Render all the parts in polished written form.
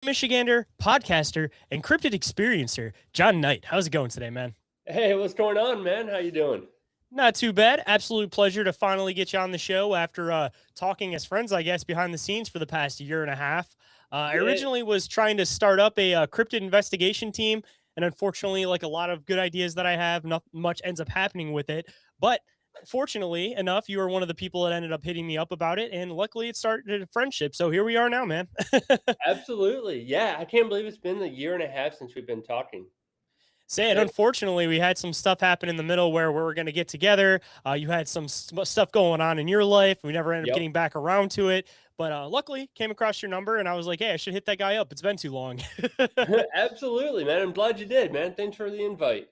Michigander, podcaster, and cryptid experiencer, John Knight. How's it going today, man? Hey, what's going on, man? How you doing? Not too bad. Absolute pleasure to finally get you on the show after talking as friends, I guess, behind the scenes for the past year and a half. I Yeah, originally was trying to start up a cryptid investigation team, and unfortunately, like a lot of good ideas that I have, not much ends up happening with it. But fortunately enough, you were one of the people that ended up hitting me up about it, and luckily, it started a friendship. So here we are now, man. absolutely. Yeah, I can't believe it's been a year and a half since we've been talking. Say it. It, Unfortunately, we had some stuff happen in the middle where we were going to get together. You had some stuff going on in your life. We never ended up yep, getting back around to it. But luckily, came across your number, and I was like, "Hey, I should hit that guy up. It's been too long." absolutely, man. I'm glad you did, man. Thanks for the invite.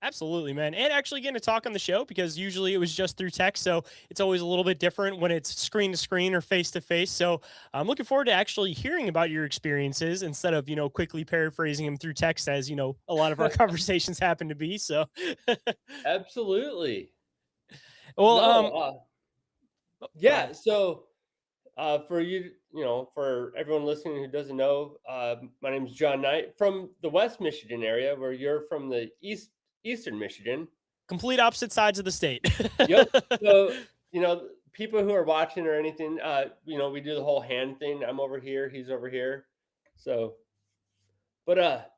Absolutely, man. And actually getting to talk on the show because usually it was just through text. So it's always a little bit different when it's screen to screen or face to face. So I'm looking forward to actually hearing about your experiences instead of, quickly paraphrasing them through text as, a lot of our conversations happen to be. So, Absolutely. well, No, go yeah. ahead. For you, for everyone listening who doesn't know, my name is John Knight from the West Michigan area, where you're from the Eastern Michigan. Complete opposite sides of the state. Yep. So, people who are watching or anything, we do the whole hand thing. I'm over here, he's over here. So, but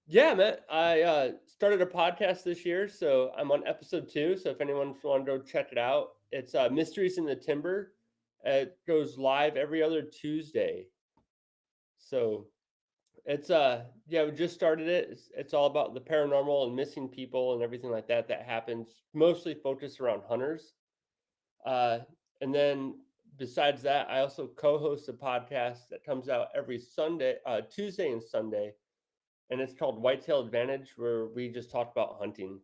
yeah, man, I started a podcast this year, so I'm on episode 2. So if anyone wants to go check it out, it's Mysteries in the Timber. It goes live every other Tuesday. So it's yeah, we just started it. It's all about the paranormal and missing people and everything like that happens, mostly focused around hunters. Uh, and then besides that, I also co-host a podcast that comes out every Sunday, Tuesday and Sunday, and it's called Whitetail Advantage, where we just talk about hunting.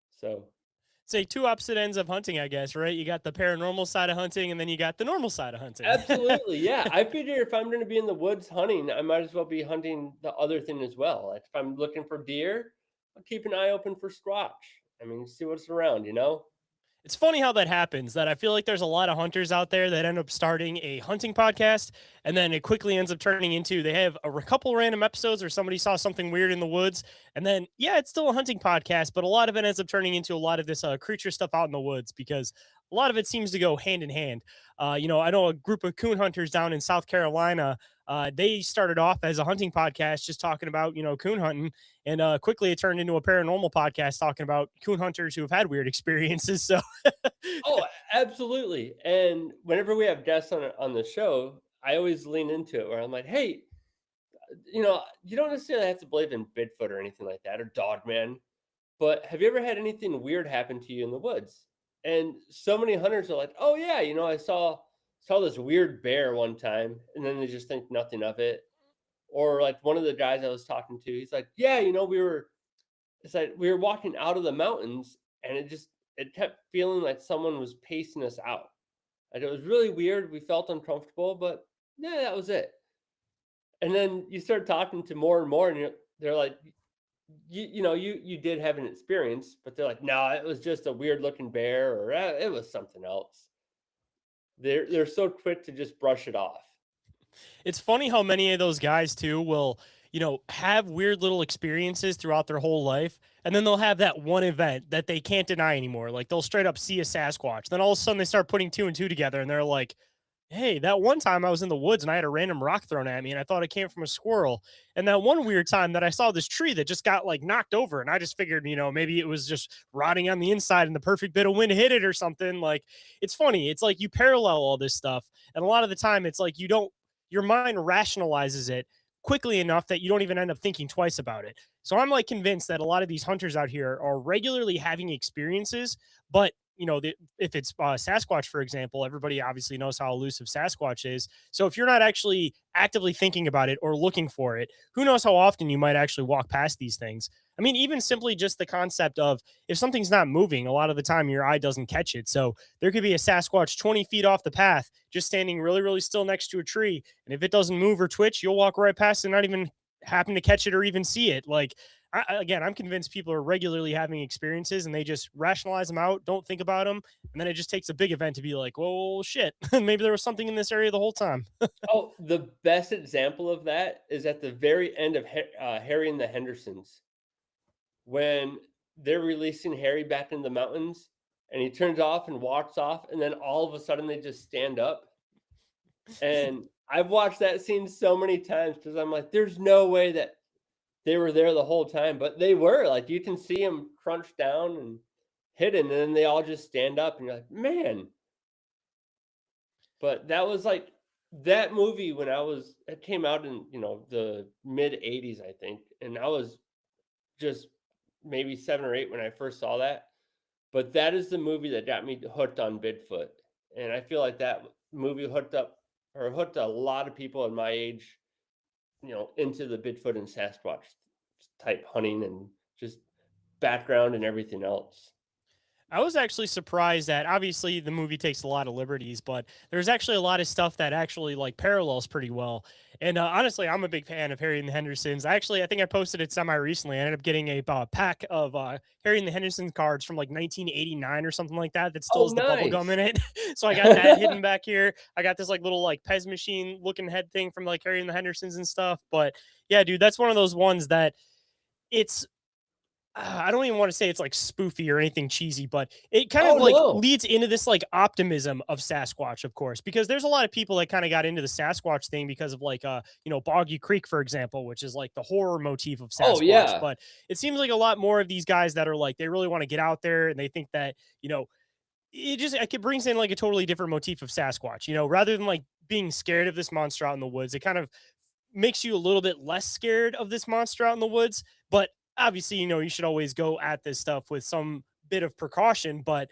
So Say two opposite ends of hunting, I guess, right? You got the paranormal side of hunting, and then you got the normal side of hunting. absolutely, yeah. I figure if I'm going to be in the woods hunting, I might as well be hunting the other thing as well. Like if I'm looking for deer, I'll keep an eye open for squatch. I mean, see what's around. It's funny how that happens, that I feel like there's a lot of hunters out there that end up starting a hunting podcast, and then it quickly ends up turning into they have a couple random episodes where somebody saw something weird in the woods, and then yeah, it's still a hunting podcast, but a lot of it ends up turning into a lot of this creature stuff out in the woods because a lot of it seems to go hand in hand. I know a group of coon hunters down in South Carolina. They started off as a hunting podcast, just talking about coon hunting, and quickly it turned into a paranormal podcast talking about coon hunters who have had weird experiences. So Oh, absolutely. And whenever we have guests on the show, I always lean into it where I'm like, hey, you don't necessarily have to believe in Bigfoot or anything like that or Dogman, but have you ever had anything weird happen to you in the woods? And so many hunters are like, oh yeah, I saw this weird bear one time, and then they just think nothing of it. Or like one of the guys I was talking to, he's like, yeah, it's like we were walking out of the mountains, and it kept feeling like someone was pacing us out. Like it was really weird. We felt uncomfortable, but yeah, that was it. And then you start talking to more and more, and they're like, you did have an experience, but they're like, no, it was just a weird looking bear, or it was something else. They're so quick to just brush it off. it's funny how many of those guys too will, have weird little experiences throughout their whole life. And then they'll have that one event that they can't deny anymore. Like they'll straight up see a Sasquatch. Then all of a sudden they start putting two and two together and they're like, hey, that one time I was in the woods and I had a random rock thrown at me and I thought it came from a squirrel. And that one weird time that I saw this tree that just got like knocked over and I just figured, maybe it was just rotting on the inside and the perfect bit of wind hit it or something. Like it's funny. It's like you parallel all this stuff. And a lot of the time it's like your mind rationalizes it quickly enough that you don't even end up thinking twice about it. So I'm like convinced that a lot of these hunters out here are regularly having experiences, but if it's Sasquatch, for example, everybody obviously knows how elusive Sasquatch is. So if you're not actually actively thinking about it or looking for it, who knows how often you might actually walk past these things. I mean, even simply just the concept of if something's not moving, a lot of the time your eye doesn't catch it. So there could be a Sasquatch 20 feet off the path, just standing really, really still next to a tree. And if it doesn't move or twitch, you'll walk right past it and not even happen to catch it or even see it. Like, Again, I'm convinced people are regularly having experiences and they just rationalize them out, don't think about them, and then it just takes a big event to be like, well, shit, maybe there was something in this area the whole time. Oh, the best example of that is at the very end of Harry and the Hendersons, when they're releasing Harry back in the mountains, and he turns off and walks off, and then all of a sudden they just stand up. And I've watched that scene so many times because I'm like, there's no way that they were there the whole time, but they were. Like you can see them crunched down and hidden, and then they all just stand up, and you're like, man. But that was like that movie when it came out in the mid '80s, I think, and I was just maybe 7 or 8 when I first saw that. But that is the movie that got me hooked on Bigfoot, and I feel like that movie hooked a lot of people in my age, into the Bigfoot and Sasquatch type hunting and just background and everything else. I was actually surprised that obviously the movie takes a lot of liberties, but there's actually a lot of stuff that actually like parallels pretty well. And honestly, I'm a big fan of Harry and the Hendersons. I think I posted it semi recently. I ended up getting a pack of Harry and the Henderson cards from like 1989 or something like that that still Oh, has the bubble gum nice. in it. So I got that hidden back here. I got this like little like Pez machine looking head thing from like Harry and the Hendersons and stuff. But yeah, dude, that's one of those ones that it's I don't even want to say it's like spoofy or anything cheesy, but it kind of Oh, like no. leads into this like optimism of Sasquatch, of course, because there's a lot of people that kind of got into the Sasquatch thing because of like Boggy Creek, for example, which is like the horror motif of Oh, Sasquatch. yeah. But it seems like a lot more of these guys that are like they really want to get out there and they think that, it brings in like a totally different motif of Sasquatch, rather than like being scared of this monster out in the woods. It kind of makes you a little bit less scared of this monster out in the woods. But obviously, you should always go at this stuff with some bit of precaution. But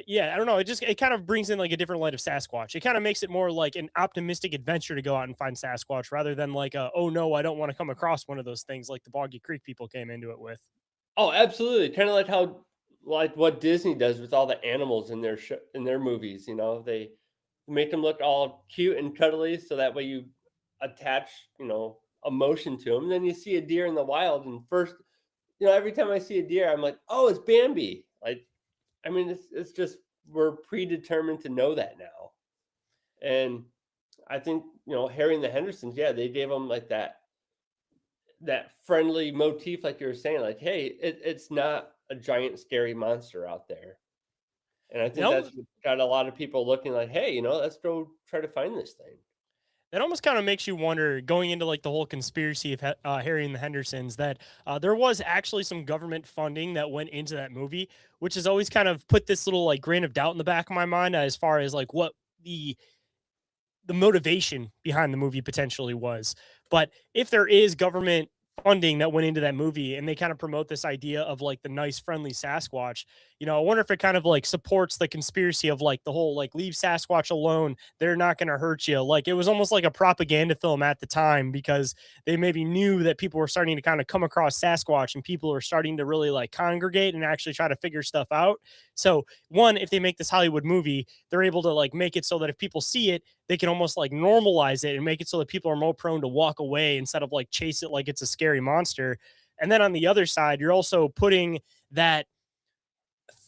yeah, I don't know. It kind of brings in like a different light of Sasquatch. It kind of makes it more like an optimistic adventure to go out and find Sasquatch rather than like oh no, I don't want to come across one of those things like the Boggy Creek people came into it with. Oh, absolutely. Kinda like what Disney does with all the animals in their movies, they make them look all cute and cuddly so that way you attach, emotion to them. Then you see a deer in the wild, and first, every time I see a deer, I'm like, "Oh, it's Bambi." Like, I mean, it's just we're predetermined to know that now. And I think, Harry and the Hendersons, yeah, they gave them like that friendly motif, like you were saying, like, hey, it's not a giant scary monster out there. And I It think that's almost, what got a lot of people looking like, hey, let's go try to find this thing. it almost kind of makes you wonder going into like the whole conspiracy of Harry and the Hendersons that there was actually some government funding that went into that movie, which has always kind of put this little like grain of doubt in the back of my mind as far as like what the motivation behind the movie potentially was. But if there is government funding that went into that movie and they kind of promote this idea of like the nice friendly Sasquatch, I wonder if it kind of like supports the conspiracy of like the whole like leave Sasquatch alone, they're not going to hurt you. Like it was almost like a propaganda film at the time because they maybe knew that people were starting to kind of come across Sasquatch and people were starting to really like congregate and actually try to figure stuff out. So one, if they make this Hollywood movie, they're able to like make it so that if people see it, they can almost like normalize it and make it so that people are more prone to walk away instead of like chase it like it's a scary monster. And then on the other side, you're also putting that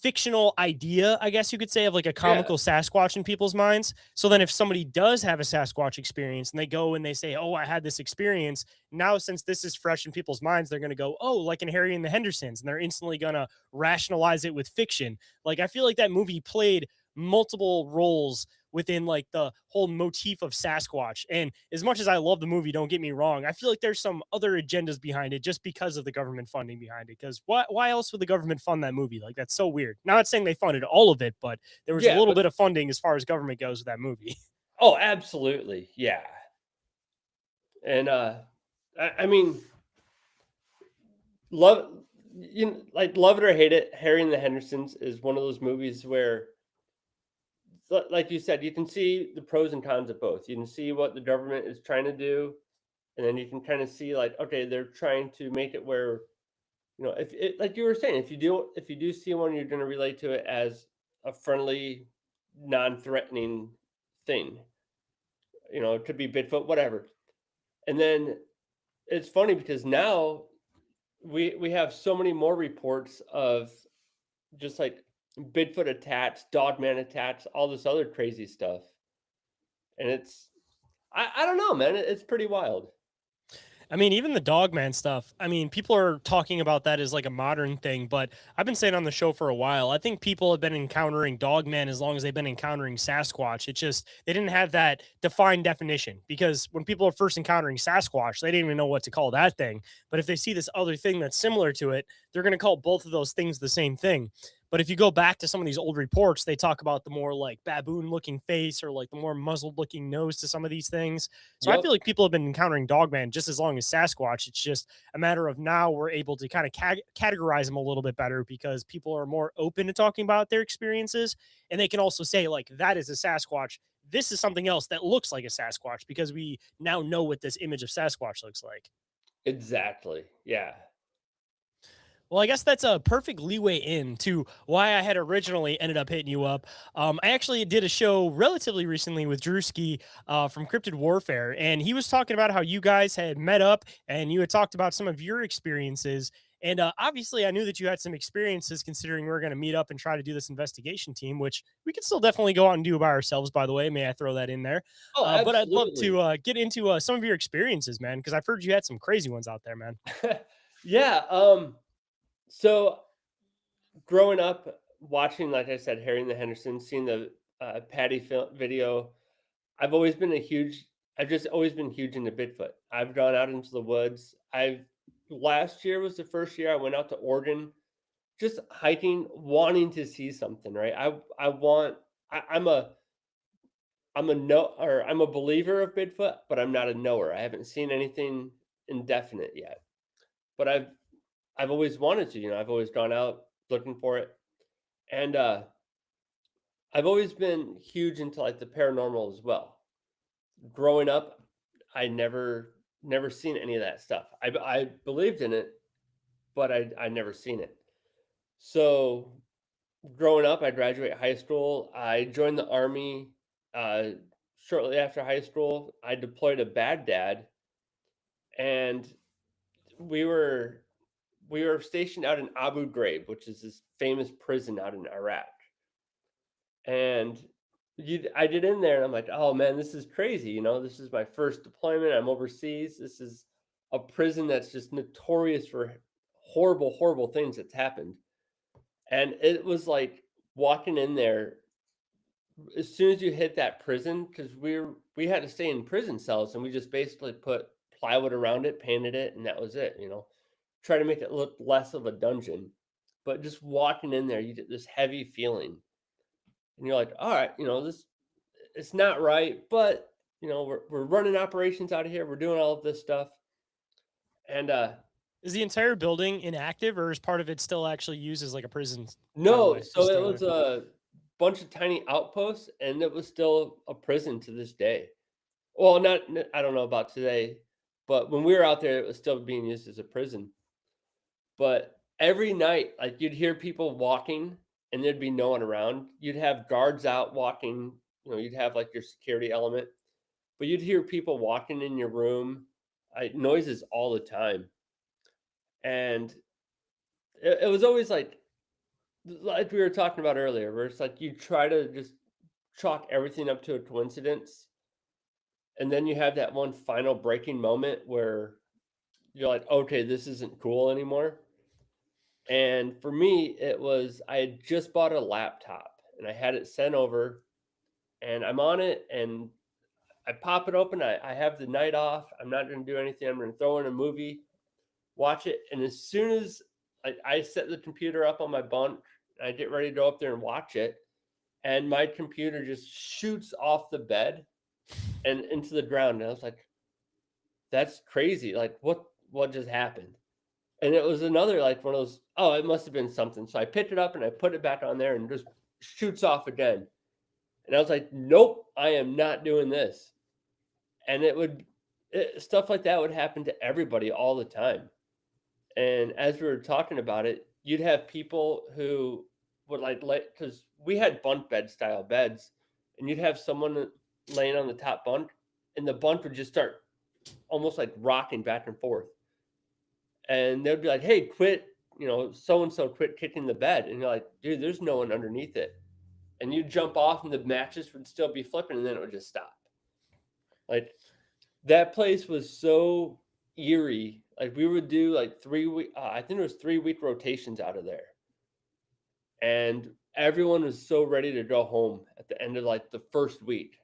fictional idea, I guess you could say, of like a Yeah. comical Sasquatch in people's minds. So then if somebody does have a Sasquatch experience and they go and they say, "Oh, I had this experience." Now since this is fresh in people's minds, they're going to go, "Oh, like in Harry and the Hendersons." And they're instantly going to rationalize it with fiction. Like I feel like that movie played multiple roles within like the whole motif of Sasquatch. And as much as I love the movie, don't get me wrong, I feel like there's some other agendas behind it just because of the government funding behind it. Because why else would the government fund that movie? Like that's so weird. Not saying they funded all of it, but there was a Yeah, little but bit of funding as far as government goes with that movie. oh, absolutely. Yeah. And I mean, love like love it or hate it, Harry and the Hendersons is one of those movies where like you said, you can see the pros and cons of both. You can see what the government is trying to do, and then you can kind of see like, okay, they're trying to make it where, if it, like you were saying, if you do see one, you're going to relate to it as a friendly, non-threatening thing. It could be Bigfoot, whatever. And then it's funny because now we have so many more reports of just like Bigfoot attacks, Dogman attacks, all this other crazy stuff. And I don't know, man. It's pretty wild. I mean, even the Dogman stuff. I mean, people are talking about that as like a modern thing, but I've been saying on the show for a while. I think people have been encountering Dogman as long as they've been encountering Sasquatch. It's just they didn't have that defined definition because when people are first encountering Sasquatch, they didn't even know what to call that thing. But if they see this other thing that's similar to it, they're going to call both of those things the same thing. But if you go back to some of these old reports, they talk about the more like baboon looking face or like the more muzzled looking nose to some of these things. So I feel Yep. like people have been encountering Dogman just as long as Sasquatch. It's just a matter of now we're able to kind of categorize them a little bit better because people are more open to talking about their experiences, and they can also say like that is a Sasquatch. This is something else that looks like a Sasquatch because we now know what this image of Sasquatch looks like. Exactly. Yeah. Well, I guess that's a perfect leeway into why I had originally ended up hitting you up. I actually did a show relatively recently with Drewski from Cryptid Warfare, and he was talking about how you guys had met up and you had talked about some of your experiences. And obviously, I knew that you had some experiences considering we are going to meet up and try to do this investigation team, which we could still definitely go out and do by ourselves, by the way. May I throw that in there? Oh, But I'd love absolutely. to get into some of your experiences, man, because I've heard you had some crazy ones out there, man. Yeah. So growing up, watching, like I said, Harry and the Hendersons, seeing the Patty video, I've always been a huge. I've just always been huge into Bigfoot. I've gone out into the woods. I've Last year was the first year I went out to Oregon, just hiking, wanting to see something. Right. I want. I'm a no or I'm a believer of Bigfoot, but I'm not a knower. I haven't seen anything indefinite yet. But I've always wanted to. I've always gone out looking for it, and I've always been huge into like the paranormal as well. Growing up, I never seen any of that stuff. I believed in it, but I never seen it. So growing up, I graduated high school. I joined the army. Uh, Shortly after high school, I deployed to Baghdad, and we were we were stationed out in Abu Ghraib, which is this famous prison out in Iraq. And I get in there and I'm like, oh man, this is crazy. This is my first deployment. I'm overseas. This is a prison that's just notorious for horrible, horrible things that's happened. And it was like walking in there as soon as you hit that prison, because we had to stay in prison cells and we just basically put plywood around it, painted it, and that was it. Try to make it look less of a dungeon. But just walking in there, you get this heavy feeling. And you're like, all right, this it's not right, but we're running operations out of here. We're doing all of this stuff. And Is the entire building inactive, or is part of it still actually used as like a prison? By the no, way, so just it throw there. was a bunch of tiny outposts, and it was still a prison to this day. Well, not I don't know about today, but when we were out there, it was still being used as a prison. But every night, like you'd hear people walking, and there'd be no one around. You'd have guards out walking. You'd have like your security element, but you'd hear people walking in your room, noises all the time. And it was always like we were talking about earlier, where it's like you try to just chalk everything up to a coincidence, and then you have that one final breaking moment where you're like, okay, this isn't cool anymore. And for me, it was I had just bought a laptop and I had it sent over, and I'm on it, and I pop it open. I have the night off. I'm not going to do anything. I'm going to throw in a movie, watch it, and as soon as I set the computer up on my bunk, I get ready to go up there and watch it, and my computer just shoots off the bed and into the ground. And I was like, "That's crazy! Like, what just happened?" And it was another like one of those. Oh, it must have been something. So I picked it up and I put it back on there, and just shoots off again. And I was like, "Nope, I am not doing this." And stuff like that would happen to everybody all the time. And as we were talking about it, you'd have people who would because we had bunk bed style beds, and you'd have someone laying on the top bunk, and the bunk would just start almost like rocking back and forth. and they'd be like, "Hey, quit, so and so quit kicking the bed," and you're like, "Dude, there's no one underneath it," and you jump off, and the mattress would still be flipping, and then it would just stop. Like that place was so eerie. Like we would do like 3 week, I think it was 3 week rotations out of there, and everyone was so ready to go home at the end of like the first week.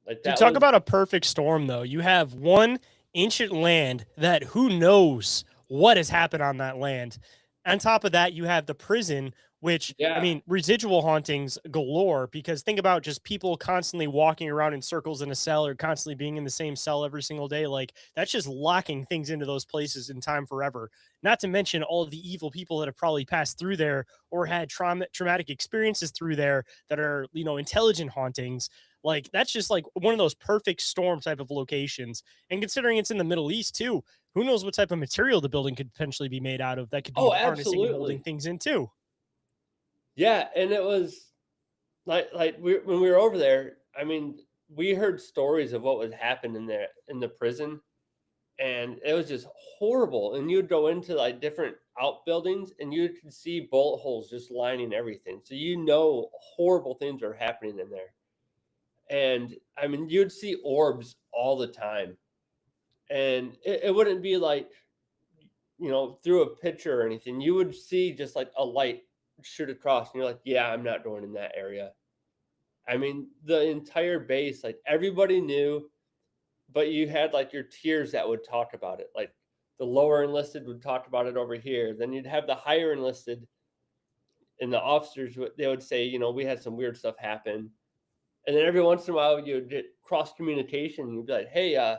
Like Dude, that talk was about a perfect storm, though. You have one ancient land that who knows what has happened on that land. On top of that, you have the prison, which, I yeah. mean, residual hauntings galore, because think about just people constantly walking around in circles in a cell or constantly being in the same cell every single day. Like, that's just locking things into those places in time forever. Not to mention all of the evil people that have probably passed through there or had traumatic experiences through there that are, intelligent hauntings. Like that's just like one of those perfect storm type of locations. And considering it's in the Middle East too, who knows what type of material the building could potentially be made out of that could be Oh, harnessing and holding absolutely. things in too. Yeah, and it was like when we were over there, I mean, we heard stories of what would happen in there in the prison, and it was just horrible. And you'd go into like different outbuildings, and you could see bullet holes just lining everything. So horrible things are happening in there. And I mean, you'd see orbs all the time, and it wouldn't be like through a picture or anything. You would see just like a light shoot across, and you're like, yeah, I'm not going in that area. I mean, the entire base, like everybody knew, but you had like your tiers that would talk about it. Like the lower enlisted would talk about it over here. Then you'd have the higher enlisted, and the officers they would say, we had some weird stuff happen. And then every once in a while you'd get cross communication. You'd be like, hey,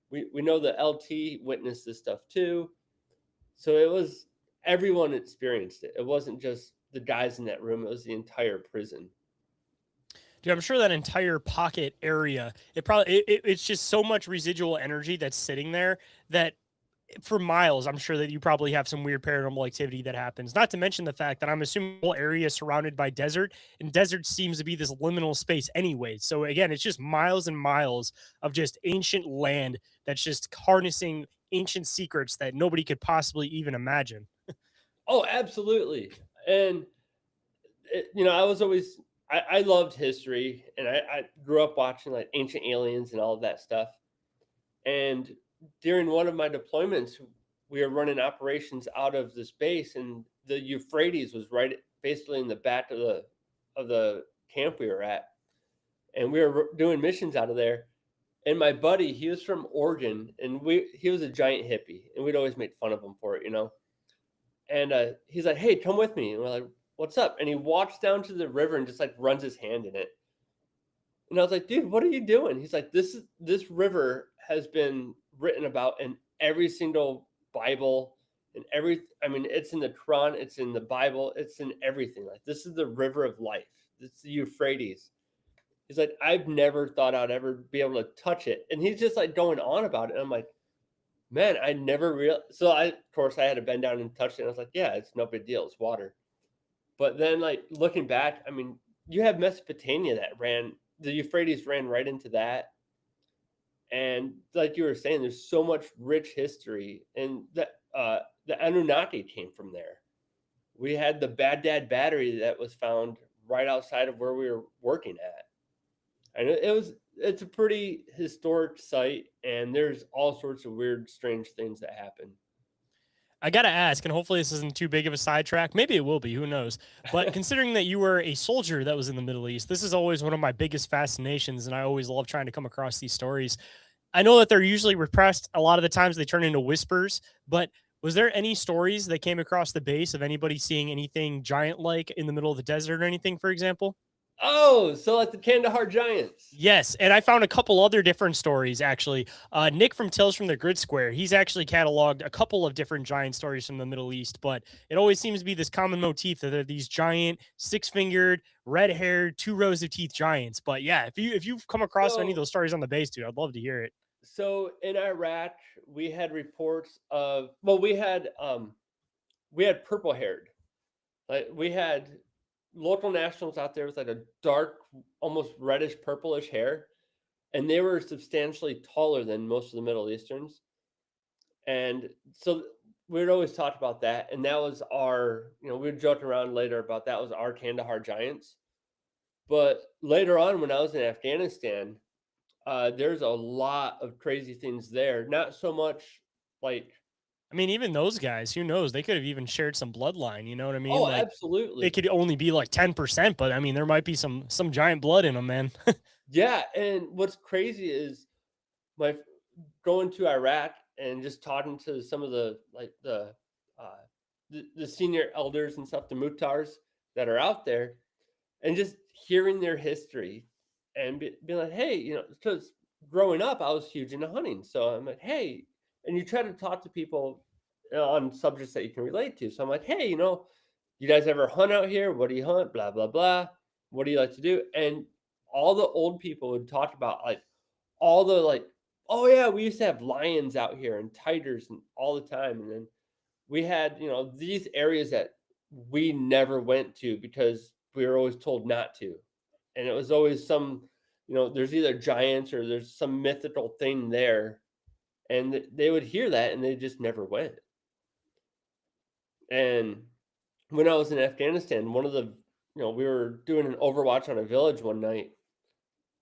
we know the LT witnessed this stuff too. So it was everyone experienced it. It wasn't just the guys in that room, it was the entire prison. Dude, I'm sure that entire pocket area, it's just so much residual energy that's sitting there that for miles, I'm sure that you probably have some weird paranormal activity that happens. Not to mention the fact that I'm assuming the whole area is surrounded by desert, and desert seems to be this liminal space anyway. So again, it's just miles and miles of just ancient land that's just harnessing ancient secrets that nobody could possibly even imagine. Oh, absolutely. And I was always I loved history, and I grew up watching like Ancient Aliens and all of that stuff. And during one of my deployments, we were running operations out of this base, and the Euphrates was right basically in the back of the camp we were at, and we were doing missions out of there. And my buddy, he was from Oregon, and he was a giant hippie, and we'd always make fun of him for it. And he's like, "Hey, come with me." And we're like, "What's up?" And he walks down to the river and just like runs his hand in it. And I was like, "Dude, what are you doing?" He's like, This river has been written about in every single Bible, and I mean, it's in the Quran, it's in the Bible, it's in everything. Like this is the river of life. It's the Euphrates." He's like, "I've never thought I'd ever be able to touch it." And he's just like going on about it. And I'm like, "Man, I never real." So of course, I had to bend down and touch it. And I was like, "Yeah, it's no big deal. It's water." But then, like looking back, I mean, you have Mesopotamia the Euphrates ran right into that, and like you were saying, there's so much rich history, and the Anunnaki came from there. We had the Baghdad battery that was found right outside of where we were working at, and it's a pretty historic site, and there's all sorts of weird, strange things that happen. I gotta ask, and hopefully this isn't too big of a sidetrack. Maybe it will be. Who knows? But considering that you were a soldier that was in the Middle East, this is always one of my biggest fascinations, and I always love trying to come across these stories. I know that they're usually repressed. A lot of the times they turn into whispers, but was there any stories that came across the base of anybody seeing anything giant like in the middle of the desert or anything, for example? Oh, so like the Kandahar Giants. Yes, and I found a couple other different stories actually. Nick from Tales from the Grid Square, he's actually cataloged a couple of different giant stories from the Middle East, but it always seems to be this common motif that they're these giant, six-fingered, red-haired, two rows of teeth giants. But yeah, if you've come across any of So those stories on the base, dude, I'd love to hear it. so in Iraq, we had reports of well, we had purple haired. Like we had local nationals out there with like a dark, almost reddish purplish hair, and they were substantially taller than most of the Middle Easterns. And so we'd always talked about that, and that was our, we'd joke around later about that was our Kandahar giants. But later on, when I was in Afghanistan, there's a lot of crazy things there. Not so much like, I mean, even those guys, who knows? They could have even shared some bloodline. You know what I mean? oh, Like it absolutely. could only be like 10%, but I mean, there might be some giant blood in them, man. Yeah, and what's crazy is my going to Iraq and just talking to some of the uh, the senior elders and stuff, the muhtars that are out there, and just hearing their history and being like, hey, because growing up, I was huge into hunting. So I'm like, hey, and you try to talk to people on subjects that you can relate to. So I'm like, hey, you guys ever hunt out here? What do you hunt? Blah, blah, blah. What do you like to do? And all the old people would talk about like all the like, oh yeah, we used to have lions out here and tigers and all the time. And then we had, these areas that we never went to because we were always told not to. And it was always some, there's either giants or there's some mythical thing there. And they would hear that and they just never went. And when I was in Afghanistan, one of the, we were doing an overwatch on a village one night,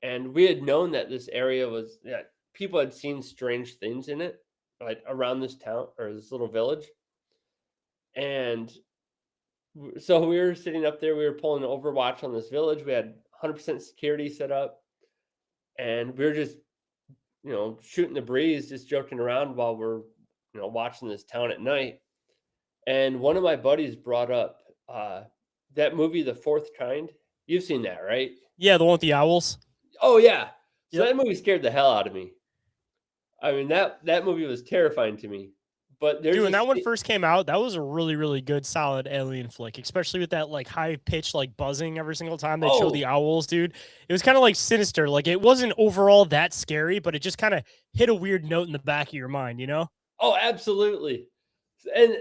and we had known that this area was, that people had seen strange things in it, like around this town or this little village. And so we were sitting up there, we were pulling an overwatch on this village. We had 100% security set up, and we were just, shooting the breeze, just joking around while we're, watching this town at night. And one of my buddies brought up that movie, The Fourth Kind. You've seen that, right? Yeah, the one with the owls. Oh yeah. So Yep. that movie scared the hell out of me. I mean, that movie was terrifying to me. But Dude, there's when a that one scene. first came out, that was a really, really good, solid alien flick, especially with that like high pitched like buzzing every single time they show the Oh, owls, dude. It was kind of like sinister. Like it wasn't overall that scary, but it just kind of hit a weird note in the back of your mind, you know? oh, absolutely. And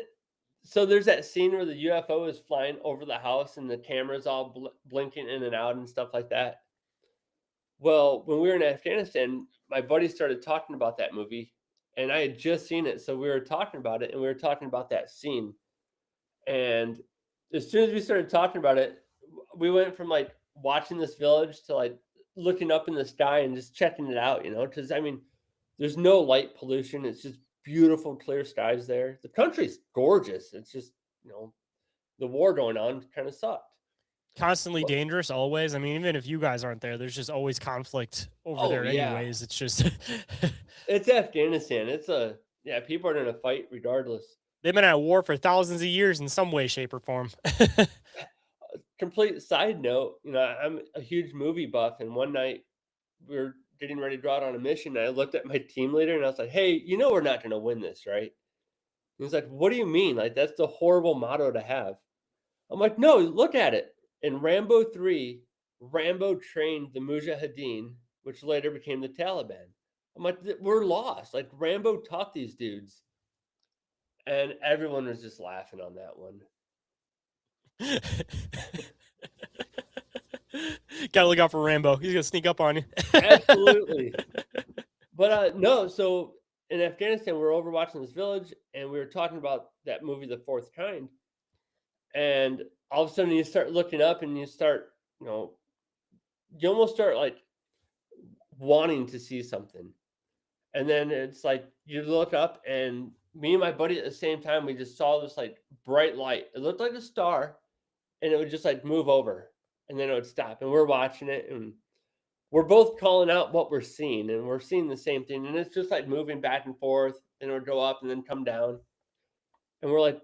so there's that scene where the UFO is flying over the house and the camera's all blinking in and out and stuff like that. Well, when we were in Afghanistan, my buddy started talking about that movie, and I had just seen it. So we were talking about it, and we were talking about that scene. And as soon as we started talking about it, we went from like watching this village to like looking up in the sky and just checking it out, because I mean, there's no light pollution. It's just beautiful, clear skies there. The country's gorgeous. It's just, the war going on kind of sucked. Constantly But, dangerous, always. I mean, even if you guys aren't there, there's just always conflict over oh, there, yeah. anyways. It's just It's Afghanistan. Yeah, people are going to fight regardless. they've been at war for thousands of years in some way, shape, or form. Complete side note, I'm a huge movie buff, and one night we were getting ready to go out on a mission. And I looked at my team leader and I was like, "Hey, we're not going to win this, right?" He was like, "What do you mean? Like that's the horrible motto to have." I'm like, "No, look at it. In Rambo 3, Rambo trained the Mujahideen, which later became the Taliban." I'm like, "We're lost. Like Rambo taught these dudes." And everyone was just laughing on that one. Gotta look out for Rambo. He's gonna sneak up on you. Absolutely. But no, so in Afghanistan, we were overwatching this village and we were talking about that movie, The Fourth Kind. And all of a sudden you start looking up and you start, you almost start like wanting to see something. And then it's like you look up and me and my buddy at the same time, we just saw this like bright light. It looked like a star and it would just like move over and then it would stop. And we're watching it and we're both calling out what we're seeing and we're seeing the same thing. And it's just like moving back and forth and it would go up and then come down. And we're like,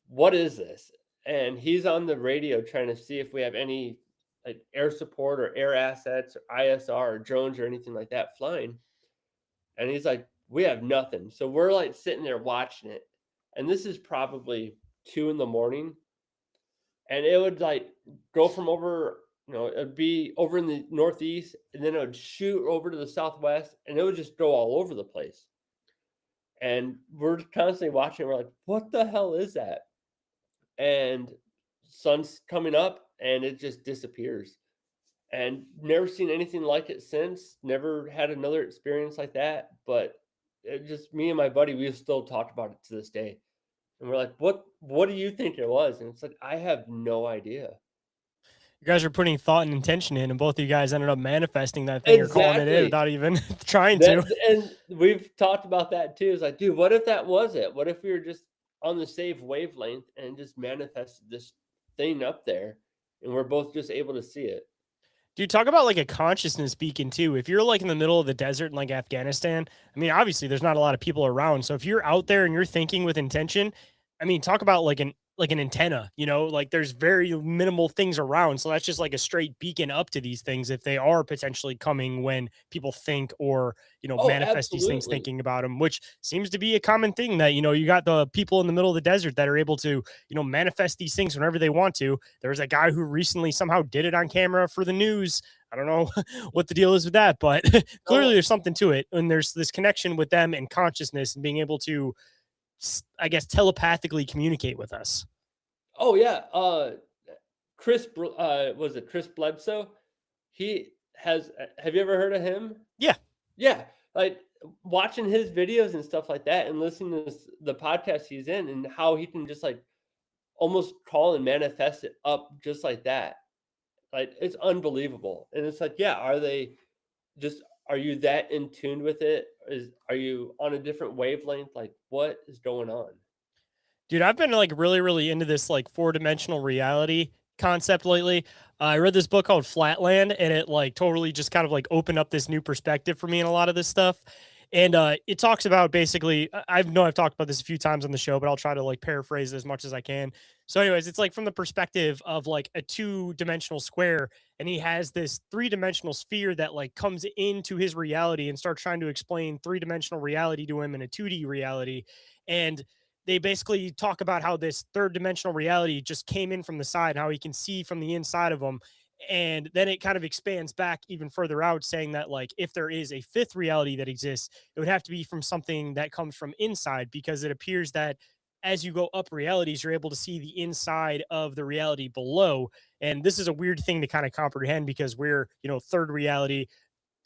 what is this? And he's on the radio trying to see if we have any like air support or air assets or ISR or drones or anything like that flying. And he's like, we have nothing. So we're like sitting there watching it. And this is probably 2 in the morning. And it would like go from over, it'd be over in the northeast, and then it would shoot over to the southwest, and it would just go all over the place. And we're constantly watching. We're like, what the hell is that? And sun's coming up and it just disappears. And never seen anything like it since. Never had another experience like that. But it just me and my buddy, we still talked about it to this day. And we're like, what do you think it was? And it's like, I have no idea. You guys are putting thought and intention in, and both of you guys ended up manifesting that thing or calling it in Exactly. without even trying That to. and we've talked about that too. It's like, dude, what if that was it? What if we were just on the same wavelength and just manifested this thing up there and we're both just able to see it? Dude, talk about like a consciousness beacon too. If you're like in the middle of the desert in like Afghanistan, I mean, obviously there's not a lot of people around. So if you're out there and you're thinking with intention, I mean, talk about like an antenna, you know, like there's very minimal things around. So that's just like a straight beacon up to these things if they are potentially coming when people think or, you know, Oh, manifest these things absolutely. thinking about them, which seems to be a common thing that, you know, you got the people in the middle of the desert that are able to, you know, manifest these things whenever they want to. There's a guy who recently somehow did it on camera for the news. I don't know what the deal is with that, but clearly Oh, there's something to it. And there's this connection with them and consciousness and being able to, I guess, telepathically communicate with us. oh yeah. Was it Chris Bledsoe? He has. Have you ever heard of him? Yeah. Yeah, like watching his videos and stuff like that, and listening to the podcast he's in, and how he can just like almost call and manifest it up just like that. Like it's unbelievable. And it's like, yeah, are you that in tune with it? Are you on a different wavelength? Like what is going on? Dude, I've been like really into this like four-dimensional reality concept lately. I read this book called Flatland, and it like totally just kind of like opened up this new perspective for me in a lot of this stuff. And it talks about basically, I know I've talked about this a few times on the show, but I'll try to like paraphrase it as much as I can. So, anyways, it's like from the perspective of like a two-dimensional square, and he has this three-dimensional sphere that like comes into his reality and starts trying to explain three-dimensional reality to him in a 2D reality. And they basically talk about how this third dimensional reality just came in from the side, how he can see from the inside of them. And then it kind of expands back even further out, saying that, like, if there is a fifth reality that exists, it would have to be from something that comes from inside, because it appears that as you go up realities, you're able to see the inside of the reality below. And this is a weird thing to kind of comprehend because we're, you know, third reality,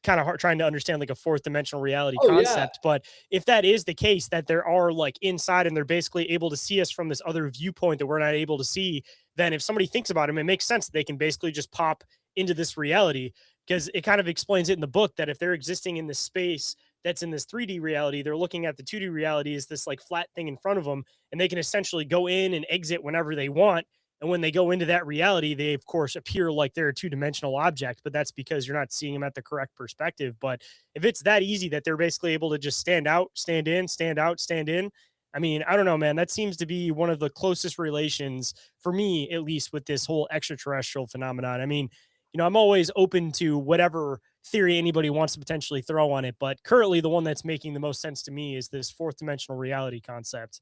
kind of hard trying to understand like a fourth dimensional reality Oh yeah. concept. But if that is the case, that there are like inside and they're basically able to see us from this other viewpoint that we're not able to see, then if somebody thinks about them, it makes sense that they can basically just pop into this reality, because it kind of explains it in the book that if they're existing in this space that's in this 3D reality, they're looking at the 2D reality as this like flat thing in front of them, and they can essentially go in and exit whenever they want. And when they go into that reality, they of course appear like they're a two-dimensional object, but that's because you're not seeing them at the correct perspective. But if it's that easy that they're basically able to just stand out, stand in, stand out, stand in, I mean, I don't know, man. That seems to be one of the closest relations for me, at least, with this whole extraterrestrial phenomenon. I mean, you know, I'm always open to whatever theory anybody wants to potentially throw on it, but currently the one that's making the most sense to me is this fourth dimensional reality concept.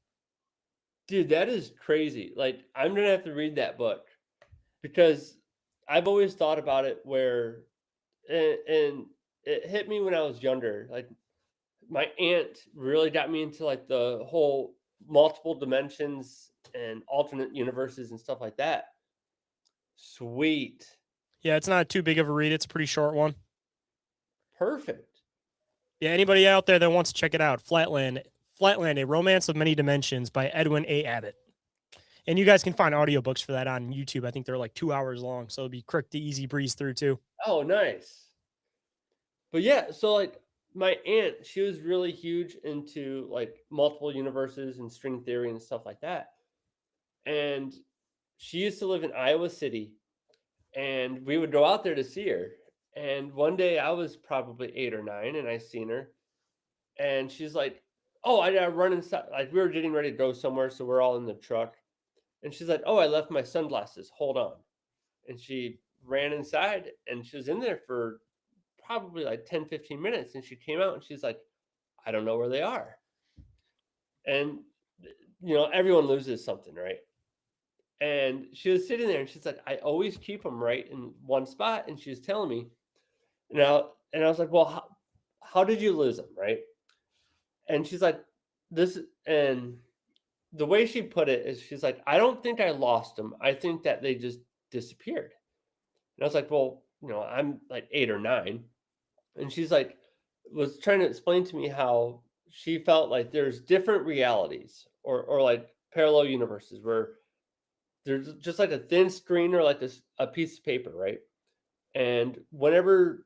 Dude, that is crazy. Like I'm gonna have to read that book because I've always thought about it where and it hit me when I was younger. Like my aunt really got me into like the whole multiple dimensions and alternate universes and stuff like that. Sweet. Yeah, it's not too big of a read. It's a pretty short one. Perfect. Yeah, anybody out there that wants to check it out, Flatland, A Romance of Many Dimensions by Edwin A. Abbott. And you guys can find audiobooks for that on YouTube. I think they're like 2 hours long, so it'll be quick to easy breeze through too. Oh, nice. But yeah, so like my aunt, she was really huge into like multiple universes and string theory and stuff like that. And she used to live in Iowa City, and we would go out there to see her. And one day I was probably 8 or 9, and I seen her, and she's like, "Oh, I gotta run inside." Like we were getting ready to go somewhere, so we're all in the truck, and she's like, "Oh, I left my sunglasses. Hold on." And she ran inside, and she was in there for probably like 10, 15 minutes, and she came out, and she's like, "I don't know where they are." And everyone loses something, right? And she was sitting there, and she's like, "I always keep them right in one spot." And she was telling me, and I was like, "Well, how did you lose them, right?" And she's like, "This," and the way she put it is, she's like, "I don't think I lost them. I think that they just disappeared." And I was like, "Well, I'm like 8 or 9," and she's like, was trying to explain to me how she felt like there's different realities or like parallel universes where there's just like a thin screen or like this a piece of paper, right? And whenever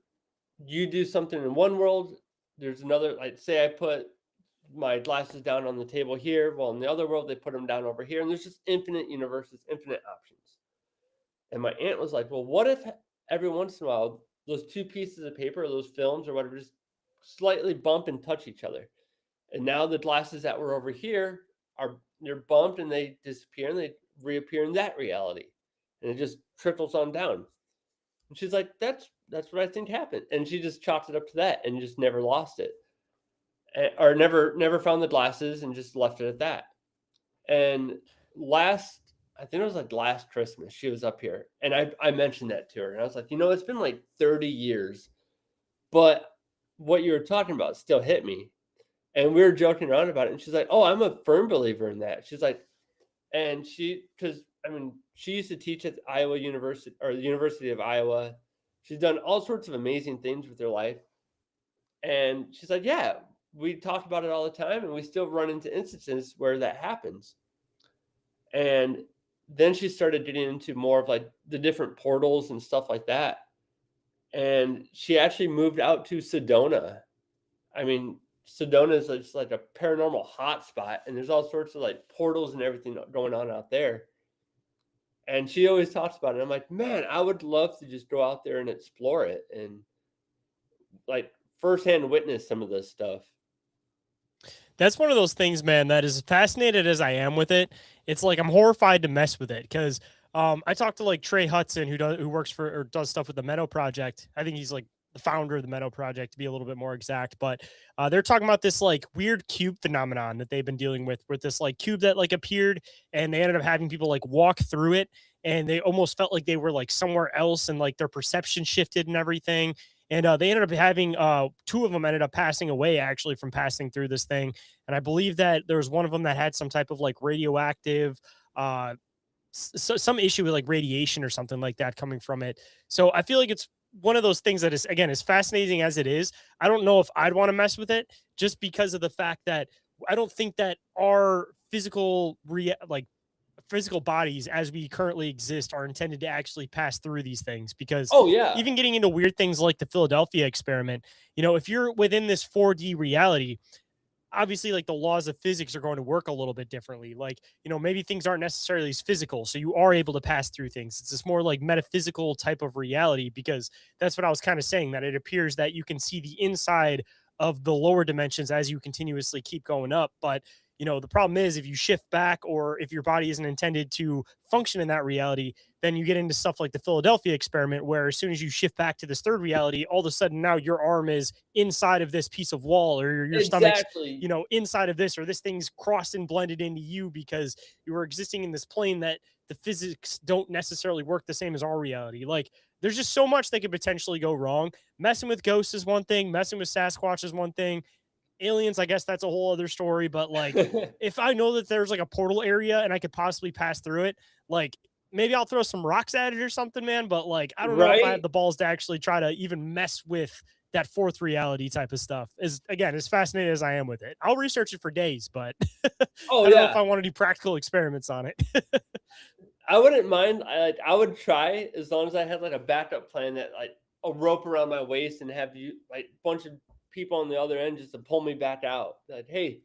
you do something in one world, there's another. Like, say I put my glasses down on the table here. Well, in the other world, they put them down over here, and there's just infinite universes, infinite options. And my aunt was like, "Well, what if every once in a while those two pieces of paper, or those films, or whatever, just slightly bump and touch each other? And now the glasses that were over here are they're bumped and they disappear and they reappear in that reality, and it just trickles on down." And she's like, "That's what I think happened." And she just chalked it up to that and just never lost it, or never found the glasses and just left it at that. And last, I think it was like last Christmas, she was up here, and I mentioned that to her, and I was like, it's been like 30 years, but what you were talking about still hit me. And we were joking around about it, and she's like, "Oh, I'm a firm believer in that." She's like, and because I mean, she used to teach at Iowa University or the University of Iowa. She's done all sorts of amazing things with her life. And she's like, "Yeah, we talk about it all the time, and we still run into instances where that happens." And then she started getting into more of like the different portals and stuff like that. And she actually moved out to Sedona. I mean, Sedona is just like a paranormal hotspot, and there's all sorts of like portals and everything going on out there. And she always talks about it. I'm like, man, I would love to just go out there and explore it and like firsthand witness some of this stuff. That's one of those things, man, that as fascinated as I am with it, it's like I'm horrified to mess with it because I talked to like Trey Hudson, who works for or does stuff with the Meadow Project. I think he's like the founder of the Meadow Project, to be a little bit more exact. But they're talking about this like weird cube phenomenon that they've been dealing with this like cube that like appeared, and they ended up having people like walk through it, and they almost felt like they were like somewhere else, and like their perception shifted and everything. And they ended up having two of them ended up passing away actually from passing through this thing. And I believe that there was one of them that had some type of like radioactive, some issue with like radiation or something like that coming from it. So I feel like it's one of those things that is, again, as fascinating as it is, I don't know if I'd want to mess with it just because of the fact that I don't think that our like physical bodies as we currently exist are intended to actually pass through these things, because Oh yeah. even getting into weird things like the Philadelphia experiment, if you're within this 4D reality, obviously like the laws of physics are going to work a little bit differently. Like, maybe things aren't necessarily as physical, so you are able to pass through things. It's this more like metaphysical type of reality, because that's what I was kind of saying, that it appears that you can see the inside of the lower dimensions as you continuously keep going up. But the problem is, if you shift back, or if your body isn't intended to function in that reality, then you get into stuff like the Philadelphia experiment, where as soon as you shift back to this third reality, all of a sudden now your arm is inside of this piece of wall, or your stomach's, Exactly. inside of this, or this thing's crossed and blended into you because you were existing in this plane that the physics don't necessarily work the same as our reality. Like, there's just so much that could potentially go wrong. Messing with ghosts is one thing, messing with Sasquatch is one thing. Aliens, I guess that's a whole other story. But like, if I know that there's like a portal area and I could possibly pass through it, like maybe I'll throw some rocks at it or something, man. But like, I don't know if I have Right? the balls to actually try to even mess with that fourth reality type of stuff. Is, again, as fascinated as I am with it, I'll research it for days, but Oh I don't know if yeah. I want to do practical experiments on it. I wouldn't mind. I would try as long as I had like a backup plan, that like a rope around my waist and have you like a bunch of people on the other end just to pull me back out. Like, hey,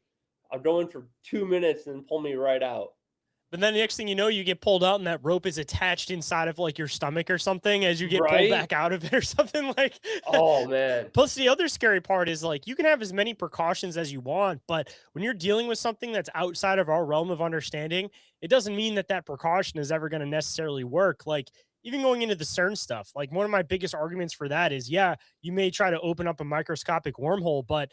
I'll go in for 2 minutes and pull me right out. But then the next thing you know, you get pulled out and that rope is attached inside of like your stomach or something as you get pulled Right? back out of it or something like. Oh man. Plus, the other scary part is like you can have as many precautions as you want, but when you're dealing with something that's outside of our realm of understanding, it doesn't mean that that precaution is ever going to necessarily work. Like, even going into the CERN stuff, like one of my biggest arguments for that is, yeah, you may try to open up a microscopic wormhole, but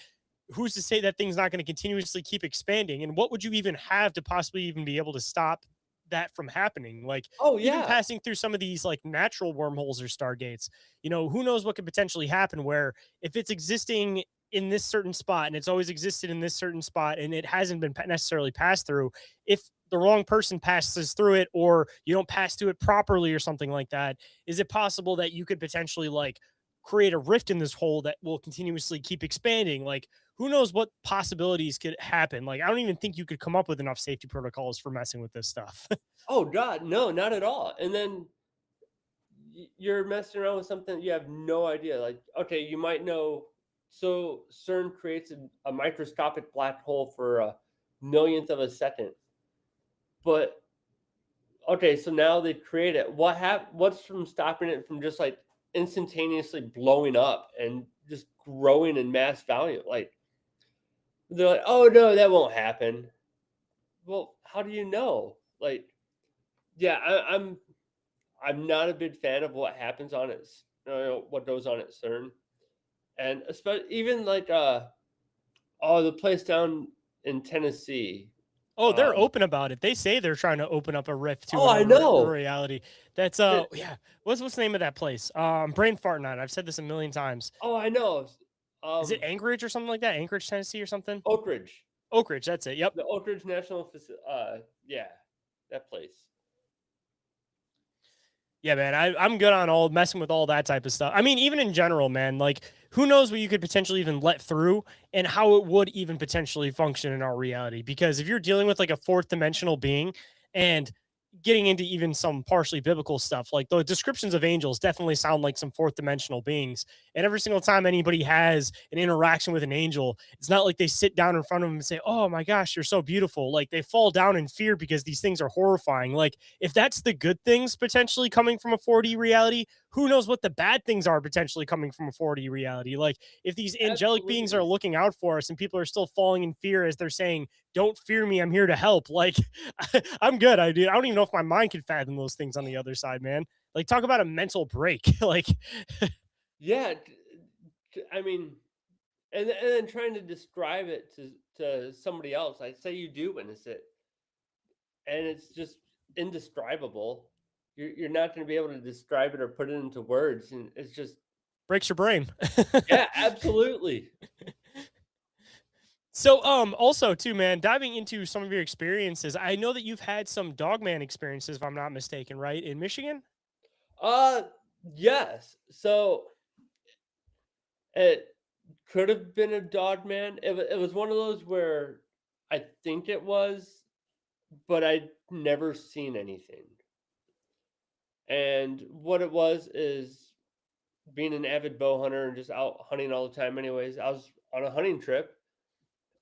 who's to say that thing's not going to continuously keep expanding? And what would you even have to possibly even be able to stop that from happening? Like, Oh even yeah. passing through some of these like natural wormholes or stargates, who knows what could potentially happen, where if it's existing in this certain spot and it's always existed in this certain spot and it hasn't been necessarily passed through, if the wrong person passes through it, or you don't pass through it properly or something like that, is it possible that you could potentially like create a rift in this hole that will continuously keep expanding? Like, who knows what possibilities could happen. Like, I don't even think you could come up with enough safety protocols for messing with this stuff. Oh God, no, not at all. And then you're messing around with something you have no idea. Like, okay, you might know. So CERN creates a microscopic black hole for a millionth of a second, but okay, so now they create it. What's from stopping it from just like instantaneously blowing up and just growing in mass value? Like they're like, oh no, that won't happen. Well, how do you know? Like, yeah, I'm not a big fan of what happens on its what goes on at CERN, and especially even like oh, the place down in Tennessee. Oh, they're Um, open about it. They say they're trying to open up a rift to oh, I another know. reality. That's That, yeah. What's the name of that place? Brain farting on it. I've said this a million times. oh, I know. Is it Anchorage or something like that? Anchorage, Tennessee, or something? Oak Ridge, Oak Ridge. That's it. Yep. the Oak Ridge National yeah, that place. Yeah, man, I'm good on all messing with all that type of stuff. I mean, even in general, man, like who knows what you could potentially even let through and how it would even potentially function in our reality. Because if you're dealing with like a fourth dimensional being and getting into even some partially biblical stuff, like the descriptions of angels definitely sound like some fourth dimensional beings. And every single time anybody has an interaction with an angel, it's not like they sit down in front of them and say, "Oh my gosh, you're so beautiful." Like they fall down in fear because these things are horrifying. Like if that's the good things potentially coming from a 4D reality, who knows what the bad things are potentially coming from a 4D reality? Like if these angelic beings are Absolutely. looking out for us and people are still falling in fear as they're saying, "Don't fear me, I'm here to help." Like I'm good. I don't even know if my mind can fathom those things on the other side, man. Like talk about a mental break. Like Yeah, I mean, and then trying to describe it to somebody else. I say you do witness it, and it's just indescribable. You're not going to be able to describe it or put it into words, and it's just breaks your brain. yeah, absolutely. So, also too, man, diving into some of your experiences, I know that you've had some dogman experiences, if I'm not mistaken, right? In Michigan? Uh, yes. So it could have been a dog man. It was one of those where I think it was, but I'd never seen anything. And what it was is being an avid bow hunter and just out hunting all the time anyways. I was on a hunting trip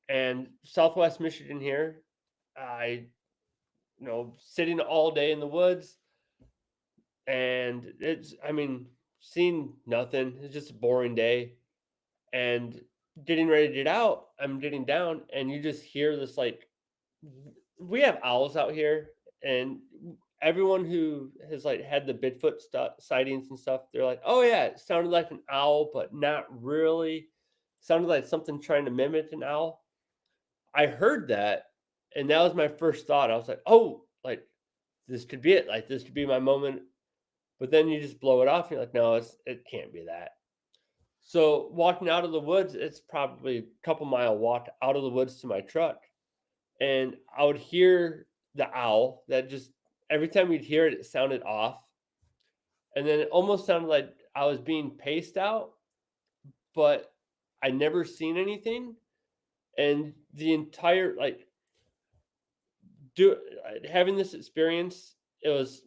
and Southwest Michigan here. I sitting all day in the woods and it's I mean, seeing nothing. It's just a boring day and getting ready to get out, I'm getting down and you just hear this like we have owls out here and everyone who has like had the Bigfoot sightings and stuff, they're like, "Oh yeah, it sounded like an owl, but not really. Sounded like something trying to mimic an owl." I heard that, and that was my first thought. I was like, "Oh, like this could be it. Like this could be my moment." But then you just blow it off. And you're like, "No, it can't be that." So walking out of the woods, it's probably a couple mile walk out of the woods to my truck, and I would hear the owl that just every time we'd hear it, it sounded off, and then it almost sounded like I was being paced out, but I never seen anything, and the entire like do having this experience, it was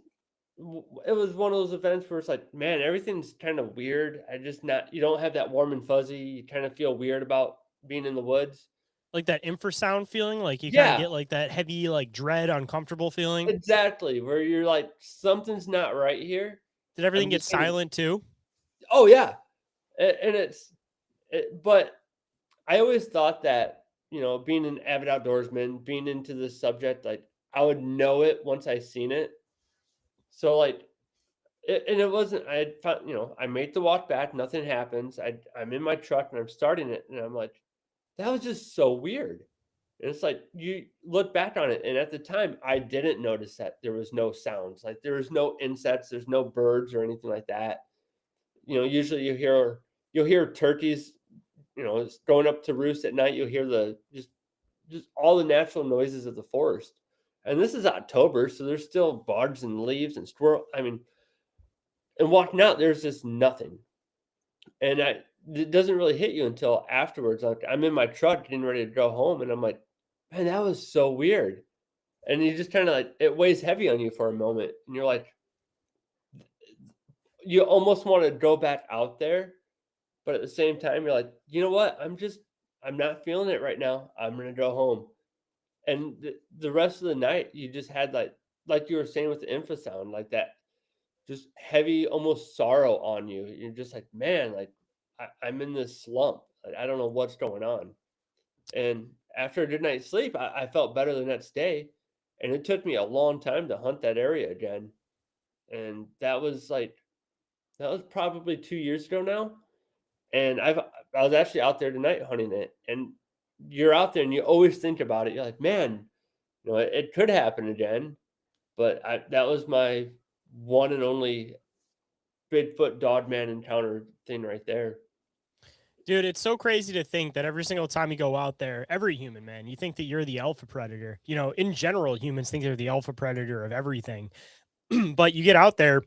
one of those events where it's like, man, everything's kind of weird. I just not you don't have that warm and fuzzy. You kind of feel weird about being in the woods. Like that infrasound feeling, like you kind of Yeah, get like that heavy, like dread, uncomfortable feeling. exactly. Where you're like, something's not right here. Did everything I'm get just getting silent too? oh yeah, and but I always thought that being an avid outdoorsman, being into this subject, like I would know it once I seen it. So like and it wasn't I had found I made the walk back, nothing happens. I'm in my truck and I'm starting it and I'm like, that was just so weird. And it's like you look back on it, and at the time I didn't notice that there was no sounds. Like there was no insects, there's no birds or anything like that. Usually you'll hear turkeys, it's going up to roost at night. You'll hear the just all the natural noises of the forest. And this is October, so there's still bugs and leaves and squirrel. I mean, and walking out, there's just nothing. And it doesn't really hit you until afterwards. Like, I'm in my truck getting ready to go home, and I'm like, "Man, that was so weird." And you just kinda, like, it weighs heavy on you for a moment, and you're like, you almost wanna go back out there, but at the same time, you're like, "You know what? I'm not feeling it right now. I'm gonna go home." And the rest of the night, you just had, like you were saying with the infrasound, like, that just heavy, almost sorrow on you. You're just like, "Man, like, I'm in this slump. Like, I don't know what's going on." And after a good night's sleep, I felt better the next day, and it took me a long time to hunt that area again, and that was probably 2 years ago now, and I was actually out there tonight hunting it, and you're out there and you always think about it. You're like, "Man, you know, it could happen again," but that was my one and only Bigfoot Dogman encounter thing right there. Dude, it's so crazy to think that every single time you go out there, every human, man, you think that you're the alpha predator. You know, in general, humans think they're the alpha predator of everything. But you get out there,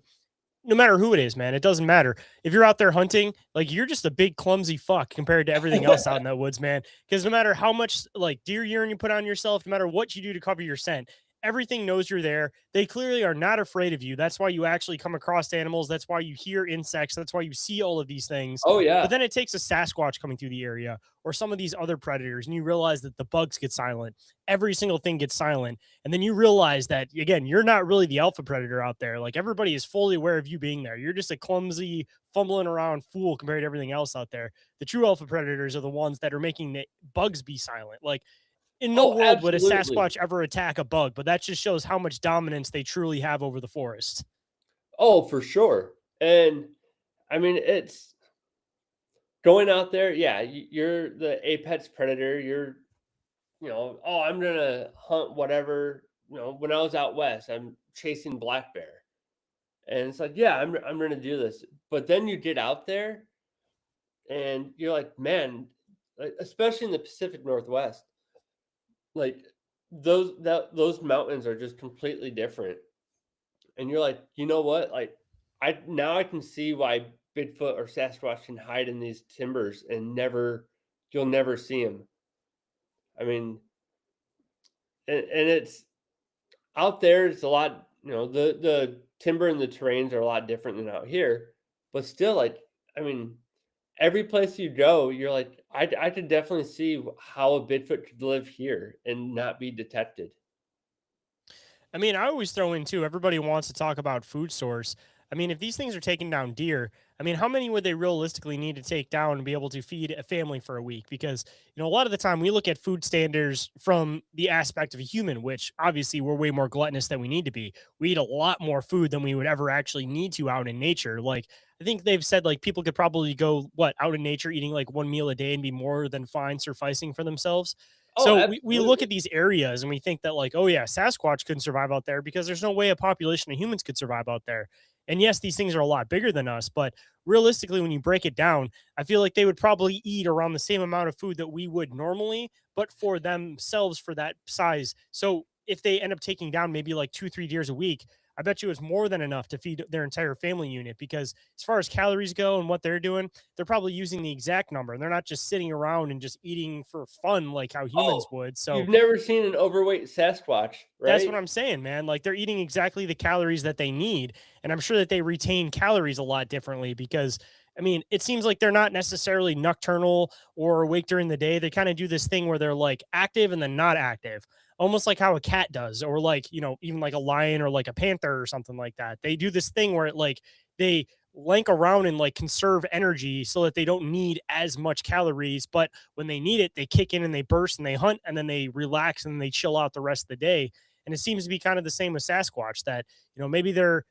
no matter who it is, man, it doesn't matter. If you're out there hunting, like you're just a big clumsy fuck compared to everything else out in that woods, man. Because no matter how much like deer urine you put on yourself, no matter what you do to cover your scent, everything knows you're there. They clearly are not afraid of you. That's why you actually come across animals. That's why you hear insects. That's why you see all of these things. Oh, But yeah. then it takes a Sasquatch coming through the area or some of these other predators, and you realize that the bugs get silent. Every single thing gets silent. And then you realize that, again, you're not really the alpha predator out there. Like everybody is fully aware of you being there. You're just a clumsy, fumbling around fool compared to everything else out there. The true alpha predators are the ones that are making the bugs be silent. Like in no Oh, world would a absolutely. Sasquatch ever attack a bug, but that just shows how much dominance they truly have over the forest. Oh, for sure. And I mean, it's going out there, yeah, you're the apex predator. Oh, I'm gonna hunt whatever. When I was out west, I'm chasing black bear, and it's like, yeah, I'm gonna do this. But then you get out there, and you're like, man, like, especially in the Pacific Northwest, like those mountains are just completely different. And you're like, you know what? Like, I can see why Bigfoot or Sasquatch can hide in these timbers and you'll never see them. I mean, and it's out there. It's a lot. The timber and the terrains are a lot different than out here, but still, like, I mean, every place you go, you're like, I could definitely see how a Bigfoot could live here and not be detected. I mean, I always throw in too, everybody wants to talk about food source. I mean, if these things are taking down deer, I mean, how many would they realistically need to take down to be able to feed a family for a week? Because, a lot of the time we look at food standards from the aspect of a human, which obviously we're way more gluttonous than we need to be. We eat a lot more food than we would ever actually need to out in nature. Like, I think they've said like people could probably go, what, out in nature eating like one meal a day and be more than fine sufficing for themselves. Oh, So we look absolutely. at these areas and we think that like, oh yeah, Sasquatch couldn't survive out there because there's no way a population of humans could survive out there. And yes, these things are a lot bigger than us, but realistically, when you break it down, I feel like they would probably eat around the same amount of food that we would normally, but for themselves for that size. So if they end up taking down maybe like 2, 3 deers a week, I bet you it's more than enough to feed their entire family unit because as far as calories go and what they're doing, they're probably using the exact number. And they're not just sitting around and just eating for fun like how Oh, humans would. So you've never seen an overweight Sasquatch, that's what right? I'm saying, man. Like they're eating exactly the calories that they need. And I'm sure that they retain calories a lot differently because I mean, it seems like they're not necessarily nocturnal or awake during the day. They kind of do this thing where they're like active and then not active, almost like how a cat does, or like, even like a lion or like a panther or something like that. They do this thing where it like they lank around and like conserve energy so that they don't need as much calories. But when they need it, they kick in and they burst and they hunt and then they relax and they chill out the rest of the day. And it seems to be kind of the same with Sasquatch that, maybe their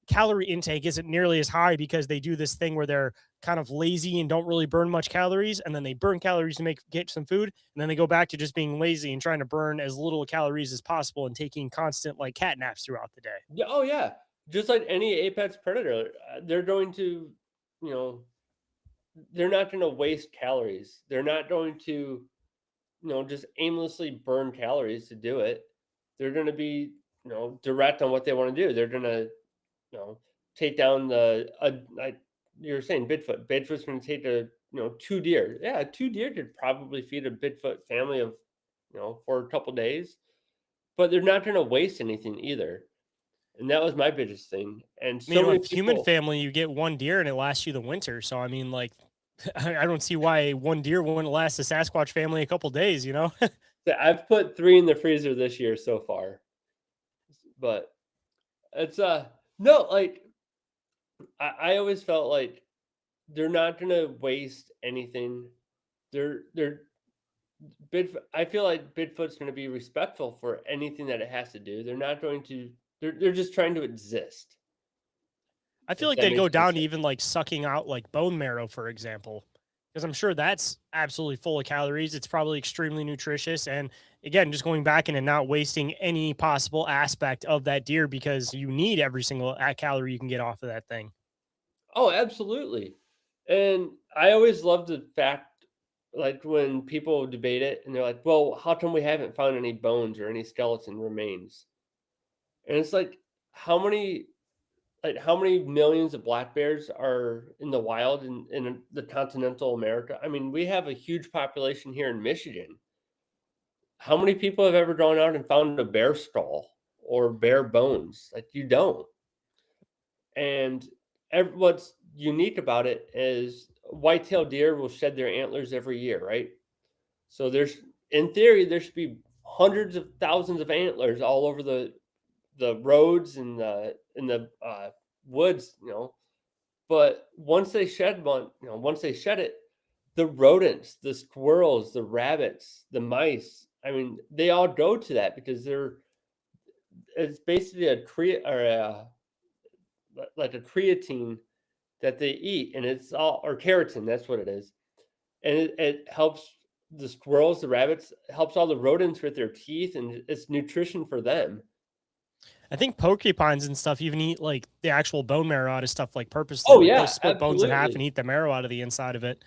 calorie intake isn't nearly as high because they do this thing where they're kind of lazy and don't really burn much calories. And then they burn calories to get some food. And then they go back to just being lazy and trying to burn as little calories as possible and taking constant like cat naps throughout the day. Yeah, oh, yeah. Just like any apex predator, they're going to, you know, they're not gonna waste calories. They're not going to, just aimlessly burn calories to do it. They're gonna be, direct on what they wanna do. They're gonna, you know, take down like you're saying, Bigfoot. Bigfoot's gonna take a two deer. Yeah, two deer could probably feed a Bigfoot family of, for a couple days, but they're not going to waste anything either. And that was my biggest thing. And I so mean, many with human people, family, you get one deer and it lasts you the winter. So I mean, like, I don't see why one deer wouldn't last a Sasquatch family a couple days. You know? I've put 3 in the freezer this year so far. But it's no, like I always felt like they're not gonna waste anything. They're I feel like Bigfoot's gonna be respectful for anything that it has to do. They're not going to they're just trying to exist, I feel if like that they'd makes go any down to sense. even like sucking out like bone marrow, for example, because I'm sure that's absolutely full of calories. It's probably extremely nutritious. And again, just going back in and not wasting any possible aspect of that deer because you need every single calorie you can get off of that thing. Oh, absolutely. And I always love the fact, like when people debate it and they're like, well, how come we haven't found any bones or any skeleton remains? And it's like, how many how many millions of black bears are in the wild in the continental America? I mean, we have a huge population here in Michigan. How many people have ever gone out and found a bear skull or bear bones? Like, you don't. And what's unique about it is white-tailed deer will shed their antlers every year, right? So in theory, there should be hundreds of thousands of antlers all over the roads and the woods, But once they shed it, the rodents, the squirrels, the rabbits, the mice, I mean, they all go to that because it's basically like a creatine that they eat, and it's all or keratin, that's what it is. And it helps the squirrels, the rabbits, helps all the rodents with their teeth, and it's nutrition for them. I think porcupines and stuff even eat like the actual bone marrow out of stuff like purposely. Oh Like they'll yeah, split bones in half and absolutely. eat the marrow out of the inside of it.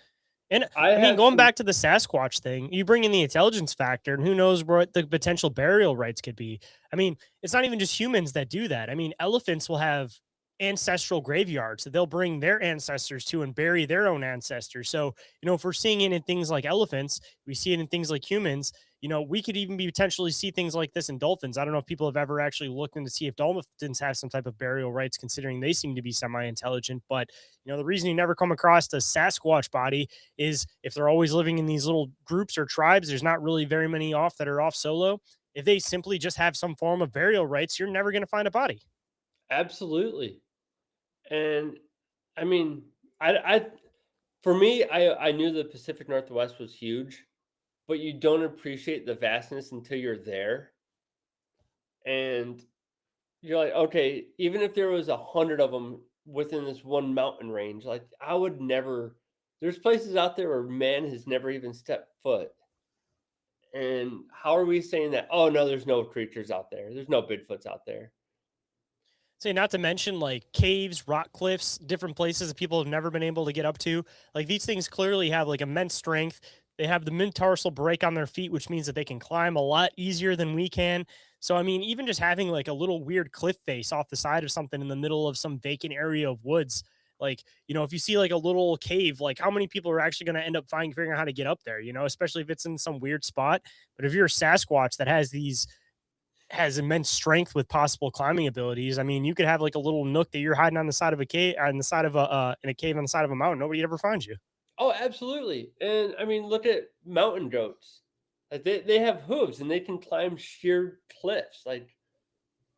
And I I mean, have going some back to the Sasquatch thing, you bring in the intelligence factor, and who knows what the potential burial rights could be. I mean, it's not even just humans that do that. I mean, elephants will have ancestral graveyards that they'll bring their ancestors to and bury their own ancestors. So, if we're seeing it in things like elephants, we see it in things like humans. We could even be potentially see things like this in dolphins. I don't know if people have ever actually looked into see if dolphins have some type of burial rights, considering they seem to be semi-intelligent. But the reason you never come across a Sasquatch body is if they're always living in these little groups or tribes, there's not really very many off that are off solo. If they simply just have some form of burial rights, you're never going to find a body. absolutely. And I mean, I for me, I knew the Pacific Northwest was huge, but you don't appreciate the vastness until you're there. And you're like, okay, even if there was 100 of them within this one mountain range, like I would never. There's places out there where man has never even stepped foot. And how are we saying that? Oh no, there's no creatures out there. There's no Bigfoots out there. Say, not to mention like caves, rock cliffs, different places that people have never been able to get up to. Like these things clearly have like immense strength. They have the metatarsal break on their feet, which means that they can climb a lot easier than we can. So, I mean, even just having like a little weird cliff face off the side of something in the middle of some vacant area of woods, like, if you see like a little cave, like how many people are actually going to end up figuring out how to get up there, especially if it's in some weird spot. But if you're a Sasquatch that has immense strength with possible climbing abilities. I mean, you could have like a little nook that you're hiding on the side of a cave, on the side of a in a cave on the side of a mountain. Nobody ever finds you. Oh, absolutely. And I mean, look at mountain goats. Like they have hooves and they can climb sheer cliffs. Like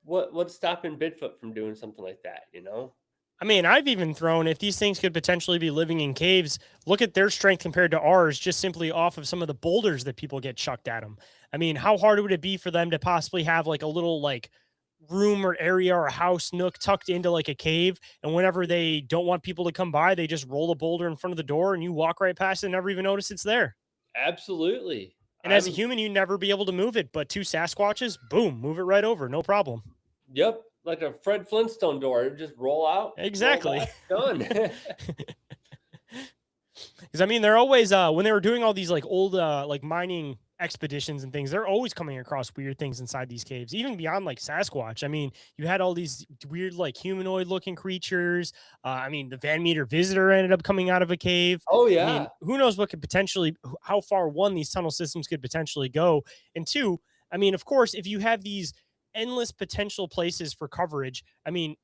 what's stopping Bigfoot from doing something like that, you know? I mean, I've even thrown if these things could potentially be living in caves, look at their strength compared to ours, just simply off of some of the boulders that people get chucked at them. I mean, how hard would it be for them to possibly have like a little like room or area or a house nook tucked into like a cave, and whenever they don't want people to come by, they just roll a boulder in front of the door and you walk right past it and never even notice it's there. Absolutely. And as a I'm human, you never be able to move it, but two Sasquatches, boom, move it right over, no problem. Yep, like a Fred Flintstone door. Just roll out, roll Exactly. back, done. Because I mean, they're always when they were doing all these like old like mining expeditions and things, they're always coming across weird things inside these caves, even beyond like Sasquatch. I mean, you had all these weird, like humanoid looking creatures. I mean, the Van Meter visitor ended up coming out of a cave. Oh I mean, yeah. who knows what could potentially, how far one, these tunnel systems could potentially go. And two, I mean, of course, if you have these endless potential places for coverage, I mean,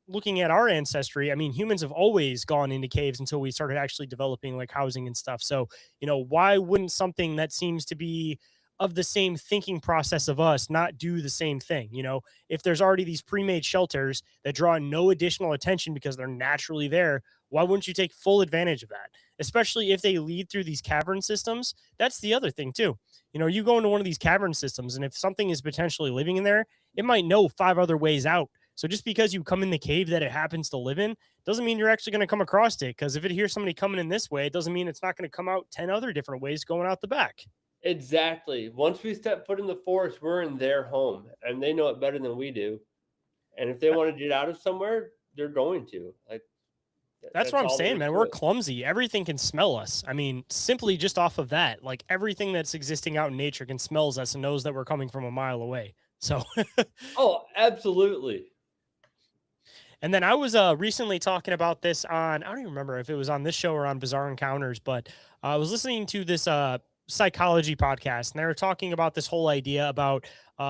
looking at our ancestry, I mean, humans have always gone into caves until we started actually developing like housing and stuff. So, why wouldn't something that seems to be of the same thinking process of us not do the same thing? If there's already these pre-made shelters that draw no additional attention because they're naturally there, why wouldn't you take full advantage of that? Especially if they lead through these cavern systems. That's the other thing too. You go into one of these cavern systems, and if something is potentially living in there, it might know 5 other ways out. So just because you come in the cave that it happens to live in doesn't mean you're actually going to come across it. Because if it hears somebody coming in this way, it doesn't mean it's not going to come out 10 other different ways going out the back. Exactly. Once we step foot in the forest, we're in their home, and they know it better than we do. And if they That- want to get out of somewhere, they're going to. Like That's what that's I'm all there saying, is man. to We're it. clumsy. Everything can smell us. I mean, simply just off of that, like everything that's existing out in nature can smells us and knows that we're coming from a mile away. So Oh, absolutely. And then I was recently talking about this on, I don't even remember if it was on this show or on Bizarre Encounters, but I was listening to this psychology podcast, and they were talking about this whole idea about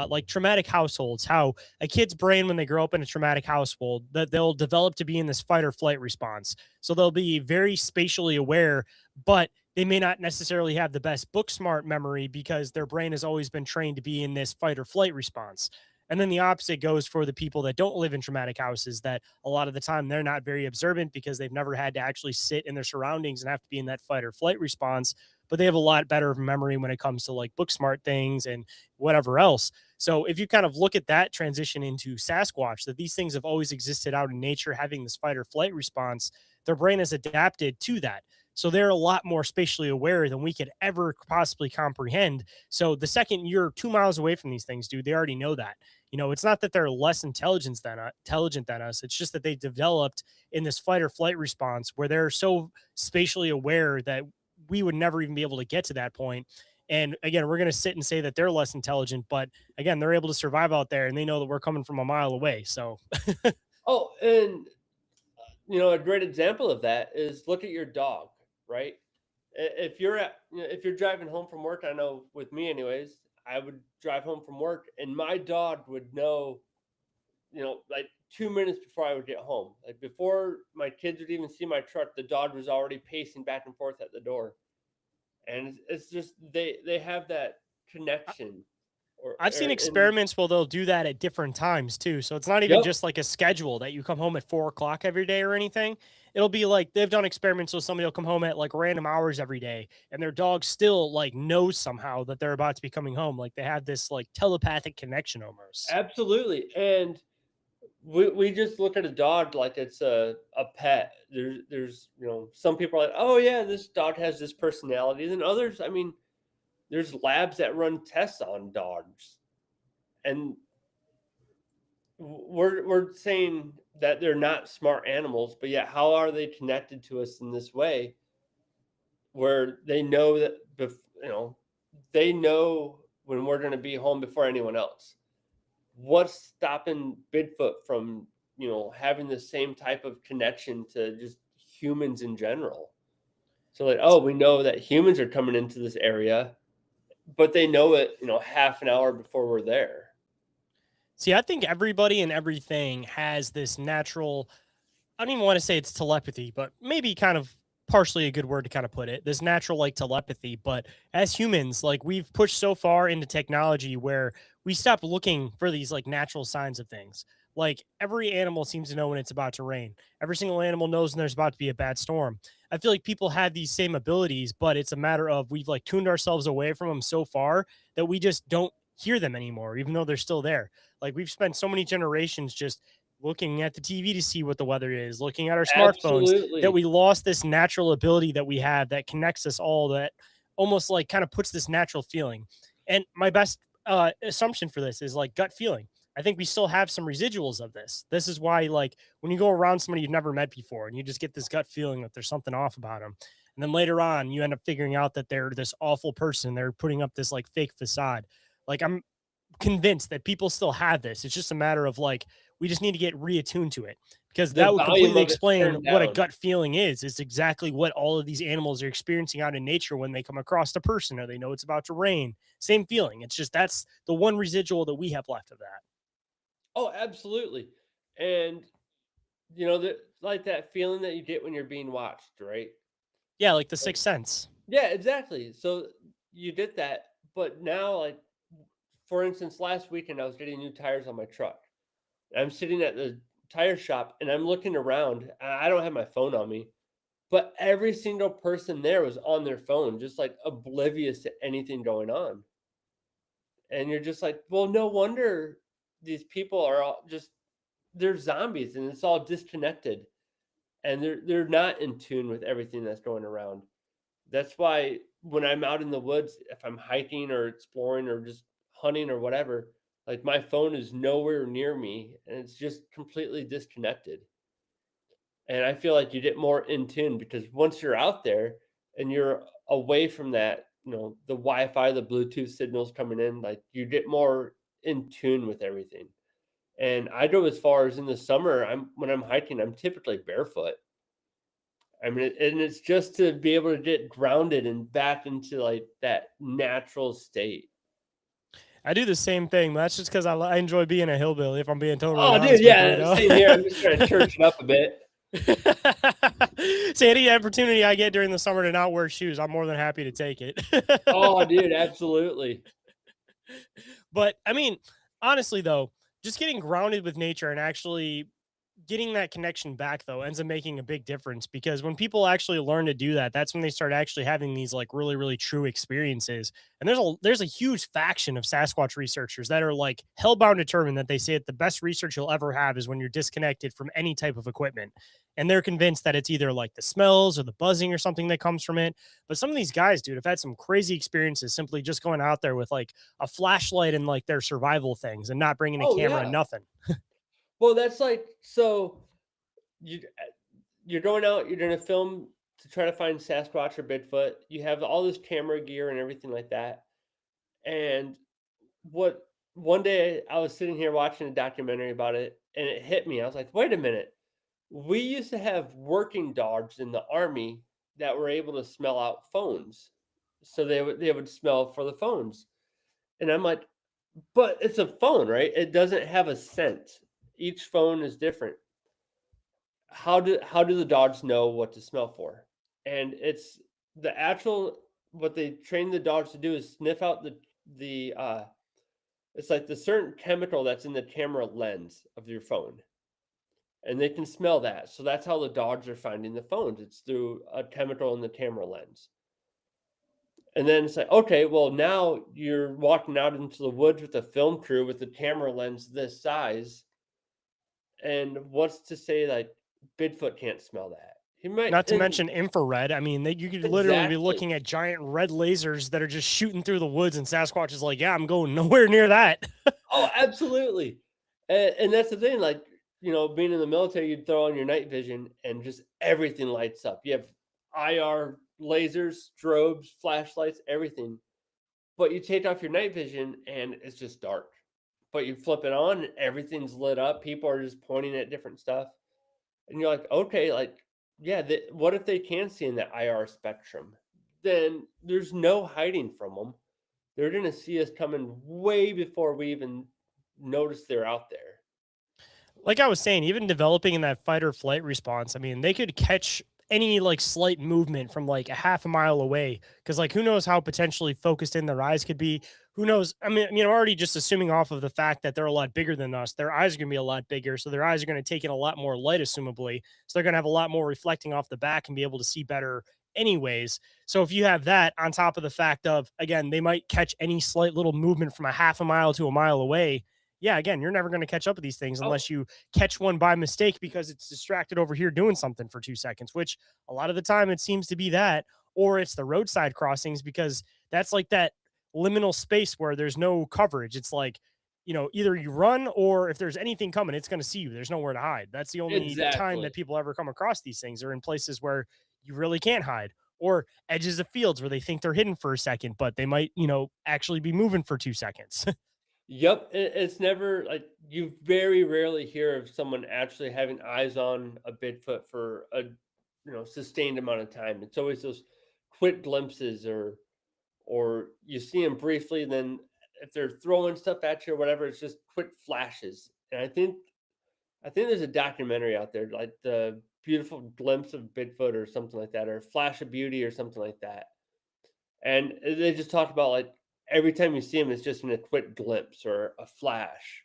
like traumatic households, how a kid's brain, when they grow up in a traumatic household, that they'll develop to be in this fight or flight response. So they'll be very spatially aware, but they may not necessarily have the best book smart memory because their brain has always been trained to be in this fight or flight response. And then the opposite goes for the people that don't live in traumatic houses, that a lot of the time they're not very observant because they've never had to actually sit in their surroundings and have to be in that fight or flight response. But they have a lot better memory when it comes to like book smart things and whatever else. So if you kind of look at that transition into Sasquatch, that these things have always existed out in nature, having this fight or flight response, their brain has adapted to that. So they're a lot more spatially aware than we could ever possibly comprehend. So the second you're 2 miles away from these things, dude, they already know that. It's not that they're less intelligent than us. It's just that they developed in this fight or flight response where they're so spatially aware that we would never even be able to get to that point. And again, we're going to sit and say that they're less intelligent, but again, they're able to survive out there and they know that we're coming from a mile away. So Oh, and a great example of that is look at your dog, right? If you're if you're driving home from work, I know with me anyways, I would drive home from work and my dog would know, like 2 minutes before I would get home. Like before my kids would even see my truck, the dog was already pacing back and forth at the door. And it's just they have that connection I've seen and experiments where they'll do that at different times too. So it's not even yep, just like a schedule that you come home at 4 o'clock every day or anything. It'll be like they've done experiments so somebody will come home at like random hours every day, and their dog still like knows somehow that they're about to be coming home. Like they have this like telepathic connection almost. absolutely. And we just look at a dog like it's a pet. There's some people are like, oh yeah, this dog has this personality. Then others, I mean, there's labs that run tests on dogs, and we're saying that they're not smart animals, but yet how are they connected to us in this way, where they know that they know when we're going to be home before anyone else. What's stopping Bigfoot from, having the same type of connection to just humans in general? So like, oh, we know that humans are coming into this area, but they know it, half an hour before we're there. See, I think everybody and everything has this natural, I don't even want to say it's telepathy, but maybe kind of partially a good word to kind of put it. This natural like telepathy, but as humans, like we've pushed so far into technology where we stop looking for these like natural signs of things. Like every animal seems to know when it's about to rain. Every single animal knows when there's about to be a bad storm. I feel like people have these same abilities, but it's a matter of we've like tuned ourselves away from them so far that we just don't hear them anymore, even though they're still there. Like we've spent so many generations just looking at the TV to see what the weather is, looking at our smartphones, that Absolutely. we lost this natural ability that we have that connects us all, that almost like kind of puts this natural feeling. And my best assumption for this is like gut feeling. I think we still have some residuals of this. This is why, like, when you go around somebody you've never met before and you just get this gut feeling that there's something off about them. And then later on, you end up figuring out that they're this awful person. They're putting up this like fake facade. Like I'm convinced that people still have this. It's just a matter of like we just need to get reattuned to it because The that would volume completely of it explain turned what a down. gut feeling is. It's exactly what all of these animals are experiencing out in nature when they come across a person or they know it's about to rain. Same feeling. It's just that's the one residual that we have left of that. Oh, absolutely. And like that feeling that you get when you're being watched, right? Yeah, like the Like, sixth sense. yeah, exactly. So you did that, but now, like, for instance, last weekend I was getting new tires on my truck. I'm sitting at the tire shop and I'm looking around. I don't have my phone on me, but every single person there was on their phone, just like oblivious to anything going on. And you're just like, well, no wonder these people are all just they're zombies and it's all disconnected and they're not in tune with everything that's going around. That's why when I'm out in the woods, if I'm hiking or exploring or just hunting or whatever, like my phone is nowhere near me and it's just completely disconnected. And I feel like you get more in tune because once you're out there and you're away from that, the Wi-Fi, the Bluetooth signals coming in, like you get more in tune with everything. And I go as far as in the summer, when I'm hiking, I'm typically barefoot. I mean, and it's just to be able to get grounded and back into like that natural state. I do the same thing. But that's just because I enjoy being a hillbilly. If I'm being totally Oh, dude, honest with you, yeah, same here. I'm just trying to church it up a bit. See, any opportunity I get during the summer to not wear shoes, I'm more than happy to take it. Oh, dude, absolutely. But I mean, honestly, though, just getting grounded with nature and actually getting that connection back though ends up making a big difference because when people actually learn to do that, that's when they start actually having these like really true experiences. And there's a huge faction of Sasquatch researchers that are like hellbound determined that they say that the best research you'll ever have is when you're disconnected from any type of equipment. And they're convinced that it's either like the smells or the buzzing or something that comes from it. But some of these guys, dude, have had some crazy experiences simply just going out there with like a flashlight and like their survival things and not bringing a Oh, camera, yeah. nothing. Well, that's like so you you're going out, you're gonna film to try to find Sasquatch or Bigfoot. You have all this camera gear and everything like that. And what one day I was sitting here watching a documentary about it, and it hit me. I was like, wait a minute. We used to have working dogs in the army that were able to smell out phones. So they would smell for the phones. And I'm like, but it's a phone, right? It doesn't have a scent. Each phone is different. How do the dogs know what to smell for? And it's the actual what they train the dogs to do is sniff out the it's like the certain chemical that's in the camera lens of your phone. And they can smell that. So that's how the dogs are finding the phones. It's through a chemical in the camera lens. And then it's like, okay, well, now you're walking out into the woods with a film crew with a camera lens this size. And what's to say like Bigfoot can't smell that? He might, Not to and mention infrared. I mean, you could literally be exactly. looking at giant red lasers that are just shooting through the woods, and Sasquatch is like, "Yeah, I'm going nowhere near that." Oh, absolutely. And that's the thing, like, being in the military, you'd throw on your night vision and just everything lights up. You have IR lasers, strobes, flashlights, everything. But you take off your night vision and it's just dark. But you flip it on and everything's lit up. People are just pointing at different stuff. And you're like, okay, like, yeah, what if they can see in that IR spectrum? Then there's no hiding from them. They're going to see us coming way before we even notice they're out there. Like I was saying, even developing in that fight or flight response, I mean, they could catch any like slight movement from like a half a mile away. Cause like who knows how potentially focused in their eyes could be. Who knows? I mean, already just assuming off of the fact that they're a lot bigger than us, their eyes are gonna be a lot bigger. So their eyes are gonna take in a lot more light, assumably. So they're gonna have a lot more reflecting off the back and be able to see better anyways. So if you have that on top of the fact of again, they might catch any slight little movement from a half a mile to a mile away. Yeah, again, you're never going to catch up with these things Oh, unless you catch one by mistake because it's distracted over here doing something for 2 seconds, which a lot of the time it seems to be that, or it's the roadside crossings because that's like that liminal space where there's no coverage. It's like, either you run or if there's anything coming, it's going to see you. There's nowhere to hide. That's the only time exactly. that people ever come across these things are in places where you really can't hide. or edges of fields where they think they're hidden for a second, but they might, actually be moving for 2 seconds. Yep, it's never like you very rarely hear of someone actually having eyes on a Bigfoot for a sustained amount of time. It's always those quick glimpses, or you see them briefly, and then if they're throwing stuff at you or whatever, it's just quick flashes. And I think there's a documentary out there like the beautiful glimpse of Bigfoot or something like that, or flash of beauty or something like that. And they just talk about like every time you see him, it's just in a quick glimpse or a flash.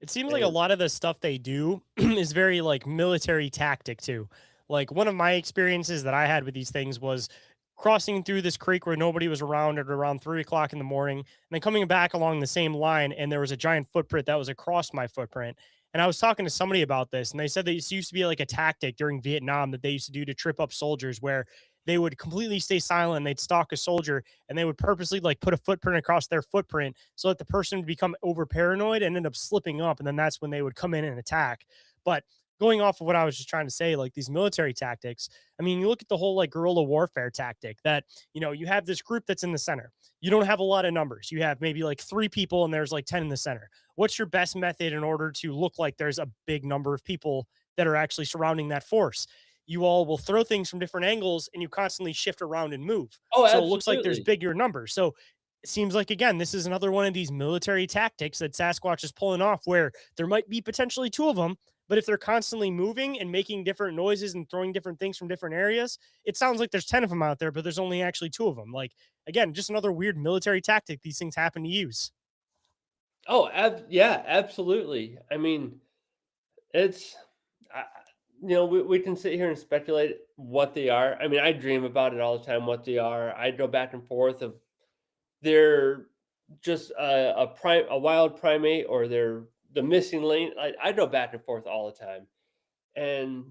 It seems like a And lot of the stuff they do is very like military tactic too. Like one of my experiences that I had with these things was crossing through this creek where nobody was around at around 3 o'clock in the morning, and then coming back along the same line, and there was a giant footprint that was across my footprint. And I was talking to somebody about this, and they said that this used to be like a tactic during Vietnam that they used to do to trip up soldiers, where they would completely stay silent. And they'd stalk a soldier, and they would purposely like put a footprint across their footprint so that the person would become over paranoid and end up slipping up. And then that's when they would come in and attack. But going off of what I was just trying to say, like these military tactics, I mean, you look at the whole like guerrilla warfare tactic that, you have this group that's in the center. You don't have a lot of numbers. You have maybe like 3 people and there's like 10 in the center. What's your best method in order to look like there's a big number of people that are actually surrounding that force? You all will throw things from different angles and you constantly shift around and move. oh, So it looks like there's absolutely. bigger numbers. So it seems like, again, this is another one of these military tactics that Sasquatch is pulling off where there might be potentially two of them, but if they're constantly moving and making different noises and throwing different things from different areas, it sounds like there's 10 of them out there, but there's only actually two of them. Like, again, just another weird military tactic these things happen to use. Oh, yeah, absolutely. I mean, it's, we can sit here and speculate what they are. I mean, I dream about it all the time, what they are. I go back and forth of they're just a wild primate, or they're the missing link. I go back and forth all the time. And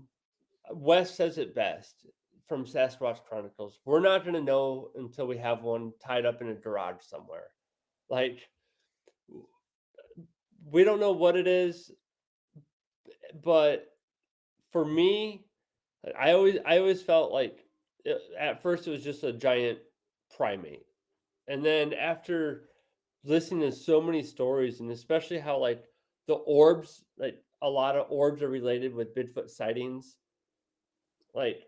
Wes says it best from Sasquatch Chronicles. We're not going to know until we have one tied up in a garage somewhere. Like, we don't know what it is, but for me, I always felt like at first it was just a giant primate. And then after listening to so many stories, and especially how like the orbs, like a lot of orbs are related with Bigfoot sightings. Like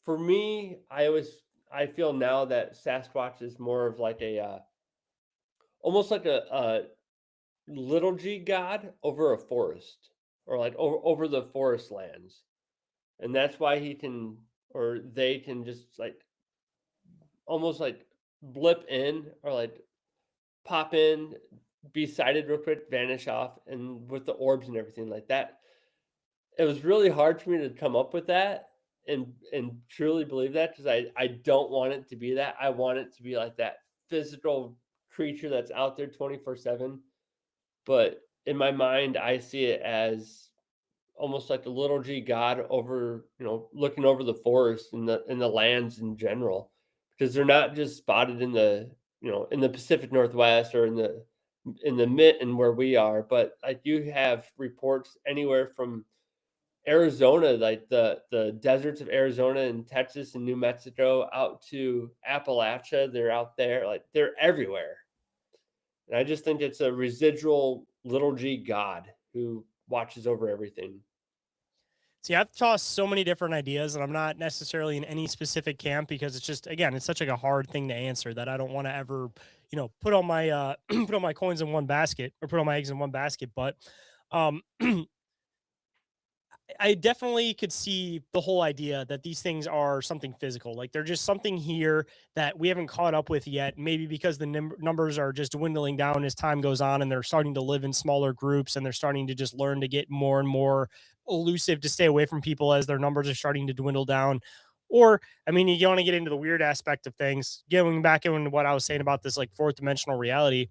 for me, I feel now that Sasquatch is more of like almost like a little g god over a forest, or like over the forest lands. And that's why he can, or they can just like almost like blip in, or like pop in, be sighted real quick, vanish off, and with the orbs and everything like that. It was really hard for me to come up with that and truly believe that, because I don't want it to be that. I want it to be like that physical creature that's out there 24/7. But in my mind, I see it as almost like a little g god over, looking over the forest and the lands in general, because they're not just spotted in the Pacific Northwest, or in the mitten where we are, but like you have reports anywhere from Arizona, like the deserts of Arizona and Texas and New Mexico, out to Appalachia. They're out there, like they're everywhere. And I just think it's a residual little g god who watches over everything. See, I've tossed so many different ideas, and I'm not necessarily in any specific camp because it's just, again, it's such like a hard thing to answer that I don't want to ever, put all my put all my coins in one basket or put all my eggs in one basket. But um, I definitely could see the whole idea that these things are something physical. Like they're just something here that we haven't caught up with yet. Maybe because the numbers are just dwindling down as time goes on, and they're starting to live in smaller groups, and they're starting to just learn to get more and more elusive to stay away from people as their numbers are starting to dwindle down. Or, I mean, you want to get into the weird aspect of things. Going back into what I was saying about this like fourth dimensional reality,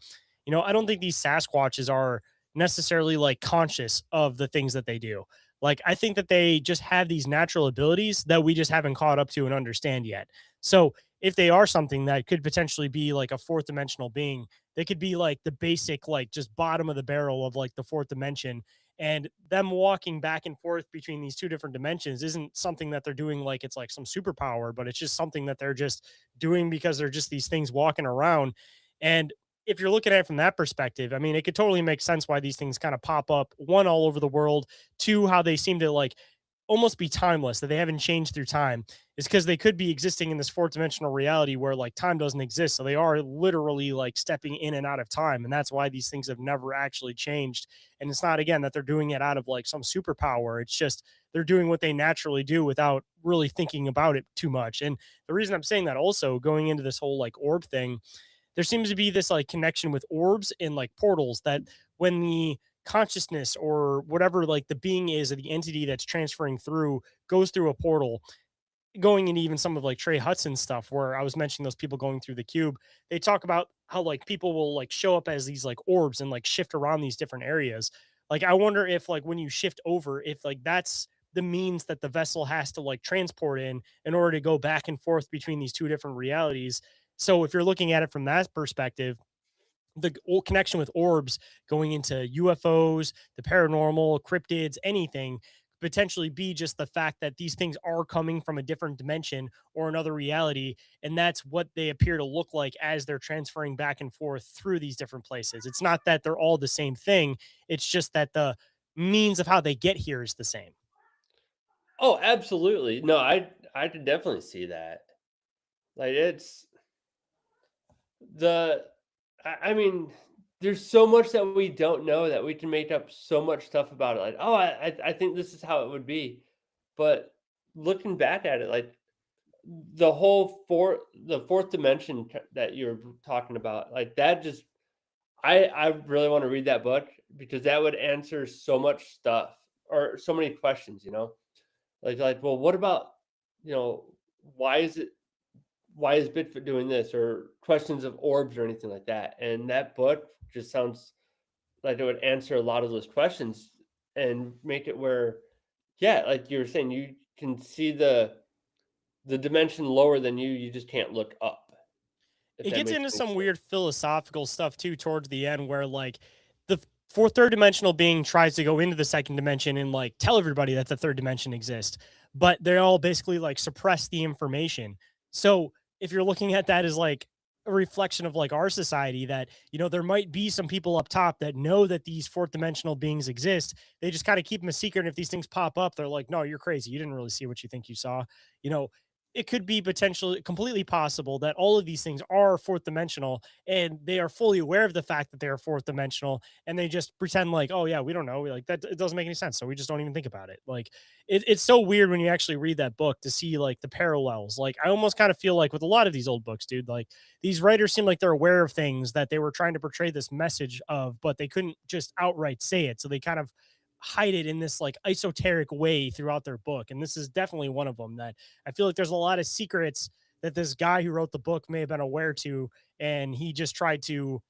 I don't think these Sasquatches are necessarily like conscious of the things that they do. Like, I think that they just have these natural abilities that we just haven't caught up to and understand yet. So, if they are something that could potentially be like a fourth dimensional being, they could be like the basic, like just bottom of the barrel of like the fourth dimension. And them walking back and forth between these two different dimensions isn't something that they're doing like it's like some superpower, but it's just something that they're just doing because they're just these things walking around. And if you're looking at it from that perspective, I mean, it could totally make sense why these things kind of pop up, one, all over the world, two, how they seem to like almost be timeless, that they haven't changed through time, is because they could be existing in this fourth dimensional reality where like time doesn't exist. So they are literally like stepping in and out of time. And that's why these things have never actually changed. And it's not, again, that they're doing it out of like some superpower. It's just they're doing what they naturally do without really thinking about it too much. And the reason I'm saying that, also going into this whole like orb thing, there seems to be this like connection with orbs and like portals, that when the consciousness or whatever like the being is, or the entity that's transferring through, goes through a portal, going into even some of like Trey Hudson's stuff, where I was mentioning those people going through the cube, they talk about how like people will like show up as these like orbs and like shift around these different areas. Like I wonder if like when you shift over, if like that's the means that the vessel has to like transport in order to go back and forth between these two different realities. So if you're looking at it from that perspective, the connection with orbs going into UFOs, the paranormal, cryptids, anything, potentially be just the fact that these things are coming from a different dimension or another reality. And that's what they appear to look like as they're transferring back and forth through these different places. It's not that they're all the same thing, it's just that the means of how they get here is the same. Oh, absolutely. No, I could definitely see that. Like it's the I mean, there's so much that we don't know that we can make up so much stuff about it. Like, oh, I think this is how it would be. But looking back at it, like the fourth dimension that you're talking about, like that just I really want to read that book because that would answer so much stuff or so many questions, you know? Like, well, what about, you know, why is it why is Bigfoot doing this or questions of orbs or anything like that? And that book just sounds like it would answer a lot of those questions and make it where, yeah, like you were saying, you can see the dimension lower than you. You just can't look up. If It that gets makes into any some sense. weird philosophical stuff too towards the end, where like the fourth third dimensional being tries to go into the second dimension and like tell everybody that the third dimension exists, but they all basically like suppress the information. So if you're looking at that as like a reflection of like our society, that there might be some people up top that know that these fourth dimensional beings exist, they just kind of keep them a secret. And if these things pop up, they're like, no, you're crazy, you didn't really see what you think you saw. you know it could be potentially completely possible that all of these things are fourth dimensional, and they are fully aware of the fact that they are fourth dimensional, and they just pretend like, oh yeah, we don't know, like that, it doesn't make any sense, so we just don't even think about it. Like it's so weird when you actually read that book to see like the parallels. Like I almost kind of feel like with a lot of these old books, dude, like these writers seem like they're aware of things that they were trying to portray this message of, but they couldn't just outright say it, so they kind of hide it in this like esoteric way throughout their book. And this is definitely one of them, that I feel like there's a lot of secrets that this guy who wrote the book may have been aware to, and he just tried to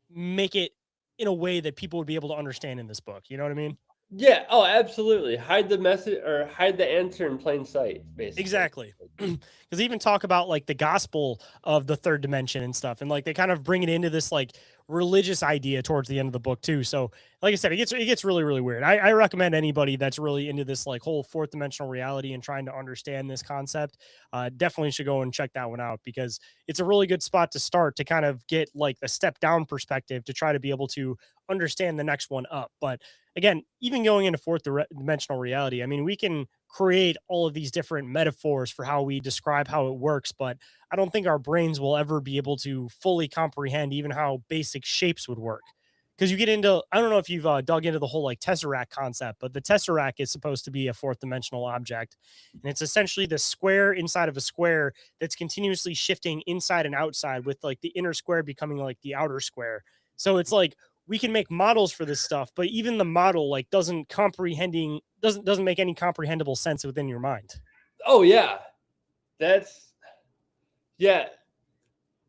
make it in a way that people would be able to understand in this book. You know what I mean? Yeah. Oh, absolutely. Hide the message or hide the answer in plain sight, basically. Exactly. Because they even talk about like the gospel of the third dimension and stuff. And like they kind of bring it into this like religious idea towards the end of the book too. So like I said, it gets really, really weird. I recommend anybody that's really into this like whole fourth dimensional reality and trying to understand this concept, definitely should go and check that one out, because it's a really good spot to start to kind of get like the step down perspective to try to be able to understand the next one up. But again, even going into fourth dimensional reality, I mean, we can create all of these different metaphors for how we describe how it works, but I don't think our brains will ever be able to fully comprehend even how basic shapes would work. Because you get into, I don't know if you've dug into the whole like tesseract concept, but the tesseract is supposed to be a fourth dimensional object, and it's essentially the square inside of a square that's continuously shifting inside and outside, with like the inner square becoming like the outer square. So it's like we can make models for this stuff, but even the model like doesn't make any comprehensible sense within your mind. Oh yeah. That's yeah.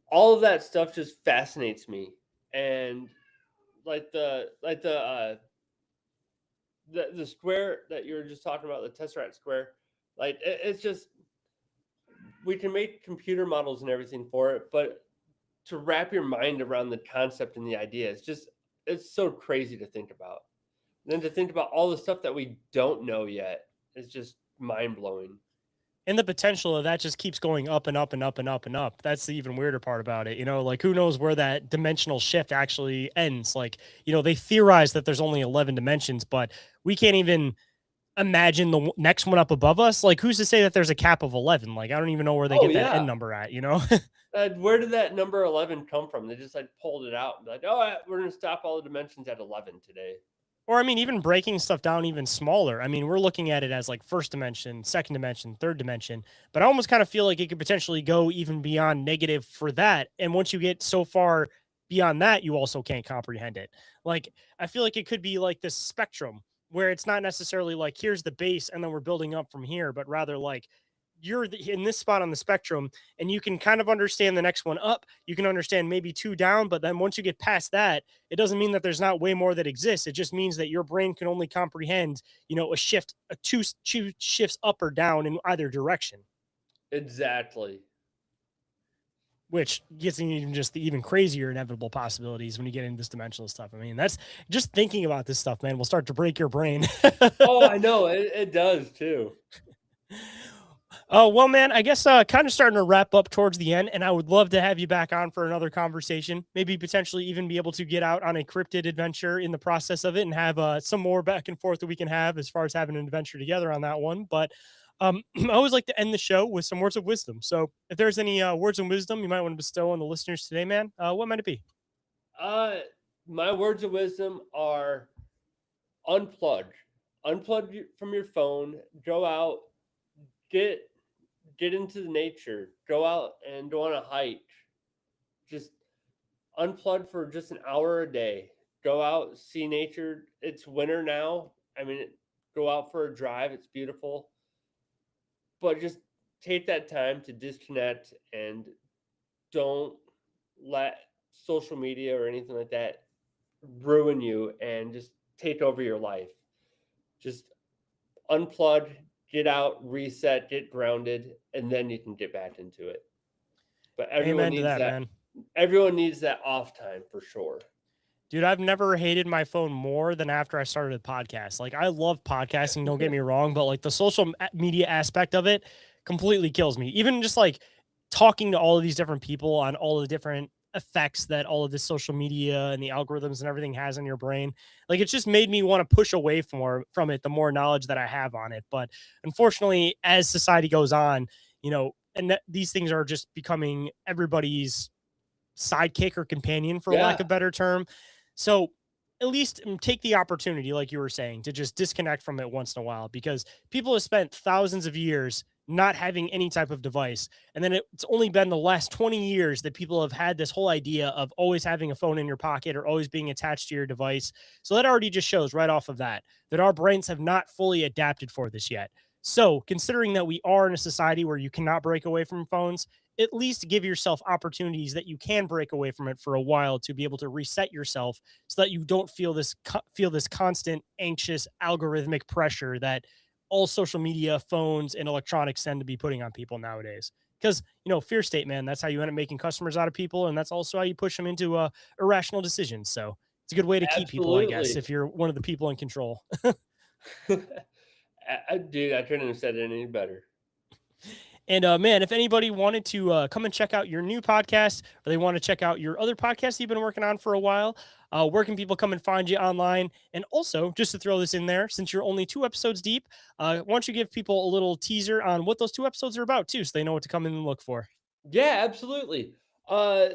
All of that stuff just fascinates me. And the square that you were just talking about, the tesseract square, like it's just we can make computer models and everything for it, but to wrap your mind around the concept and the idea, it's so crazy to think about. And then to think about all the stuff that we don't know yet is just mind blowing. And the potential of that just keeps going up and up and up and up and up. That's the even weirder part about it. Like who knows where that dimensional shift actually ends? Like, they theorize that there's only 11 dimensions, but we can't even imagine the next one up above us. Like, who's to say that there's a cap of 11? Like, I don't even know where they Oh get that end yeah. number at, Where did that number 11 come from? They just like pulled it out and be like, oh, we're going to stop all the dimensions at 11 today. Or, I mean, even breaking stuff down even smaller. I mean, we're looking at it as like first dimension, second dimension, third dimension, but I almost kind of feel like it could potentially go even beyond negative for that. And once you get so far beyond that, you also can't comprehend it. Like, I feel like it could be like this spectrum where it's not necessarily like, here's the base and then we're building up from here, but rather like, you're in this spot on the spectrum and you can kind of understand the next one up. You can understand maybe two down, but then once you get past that, it doesn't mean that there's not way more that exists. It just means that your brain can only comprehend, a shift, two shifts up or down in either direction, Exactly. which gets even just the even crazier inevitable possibilities when you get into this dimensional stuff. I mean, that's just thinking about this stuff, man, will start to break your brain. Oh, I know. It does too. Oh, well, man, I guess kind of starting to wrap up towards the end, and I would love to have you back on for another conversation. Maybe potentially even be able to get out on a cryptid adventure in the process of it and have some more back and forth that we can have as far as having an adventure together on that one. But I always like to end the show with some words of wisdom. So if there's any words of wisdom you might want to bestow on the listeners today, man, what might it be? Uh, my words of wisdom are unplug. From your phone. Go out. Get get into the nature. Go out and go on a hike. Just unplug for just an hour a day. Go out, see nature. It's winter now. I mean, go out for a drive. It's beautiful. But just take that time to disconnect and don't let social media or anything like that ruin you and just take over your life. Just unplug, get out, reset, get grounded, and then you can get back into it. But Amen to that, man. everyone needs that off time for sure. Dude, I've never hated my phone more than after I started a podcast. Like, I love podcasting, don't get me wrong, but like the social media aspect of it completely kills me. Even just like talking to all of these different people on all the different effects that all of this social media and the algorithms and everything has on your brain. Like, it's just made me want to push away from it the more knowledge that I have on it. But unfortunately, as society goes on, and these things are just becoming everybody's sidekick or companion, for lack Yeah, of better term. So at least take the opportunity, like you were saying, to just disconnect from it once in a while, because people have spent thousands of years not having any type of device. And then it's only been the last 20 years that people have had this whole idea of always having a phone in your pocket or always being attached to your device. So that already just shows right off of that our brains have not fully adapted for this yet. So, considering that we are in a society where you cannot break away from phones, at least give yourself opportunities that you can break away from it for a while to be able to reset yourself so that you don't feel this constant anxious algorithmic pressure that all social media, phones, and electronics tend to be putting on people nowadays. Because fear state, man, that's how you end up making customers out of people, and that's also how you push them into irrational decisions. So it's a good way to keep people, I guess, absolutely. if you're one of the people in control. Dude, I couldn't have said it any better. And man, if anybody wanted to come and check out your new podcast, or they want to check out your other podcast you've been working on for a while, where can people come and find you online? And also, just to throw this in there, since you're only 2 episodes deep, why don't you give people a little teaser on what those 2 episodes are about too, so they know what to come in and look for? Yeah, absolutely. Uh,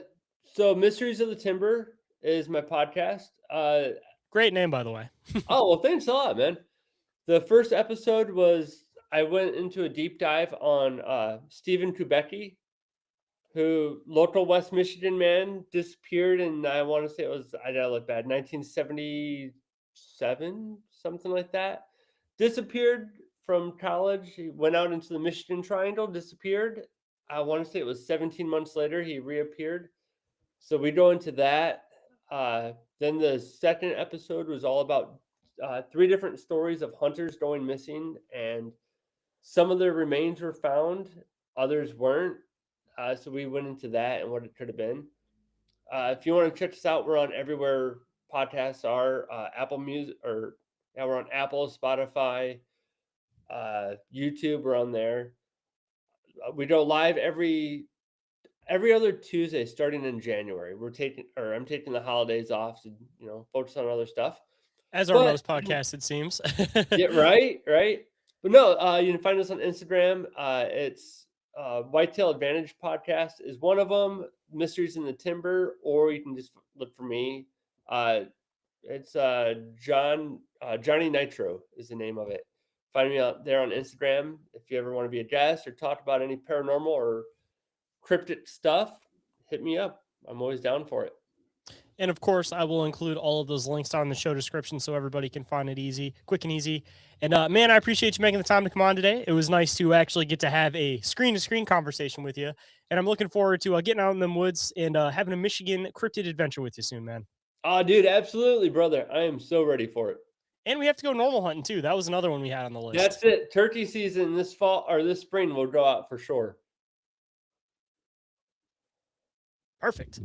so Mysteries of the Timber is my podcast. Great name, by the way. Oh well, thanks a lot, man. The first episode was I went into a deep dive on Stephen Kubecki, who local West Michigan man disappeared in I want to say it was I gotta look bad 1977 something like that. Disappeared from college. He went out into the Michigan Triangle. Disappeared. I want to say it was 17 months later he reappeared. So we go into that. Then the second episode was all about three different stories of hunters going missing, and some of their remains were found, others weren't. So we went into that and what it could have been. If you want to check us out, we're on everywhere podcasts are. Apple Music or Yeah, we're on Apple, Spotify, YouTube. We're on there. We go live every other Tuesday starting in January. I'm taking the holidays off to, focus on other stuff. As are But most podcasts, it seems. yeah, right, right. But no, you can find us on Instagram. It's Whitetail Advantage Podcast is one of them. Mysteries in the Timber, or you can just look for me. Uh, it's Johnny Nitro is the name of it. Find me out there on Instagram if you ever want to be a guest or talk about any paranormal or cryptic stuff. Hit me up. I'm always down for it. And of course, I will include all of those links on the show description so everybody can find it quick and easy. And man, I appreciate you making the time to come on today. It was nice to actually get to have a screen-to-screen conversation with you. And I'm looking forward to getting out in them woods and having a Michigan cryptid adventure with you soon, man. Oh, dude, absolutely, brother. I am so ready for it. And we have to go normal hunting too. That was another one we had on the list. That's it. Turkey season this fall or this spring will go out for sure. Perfect.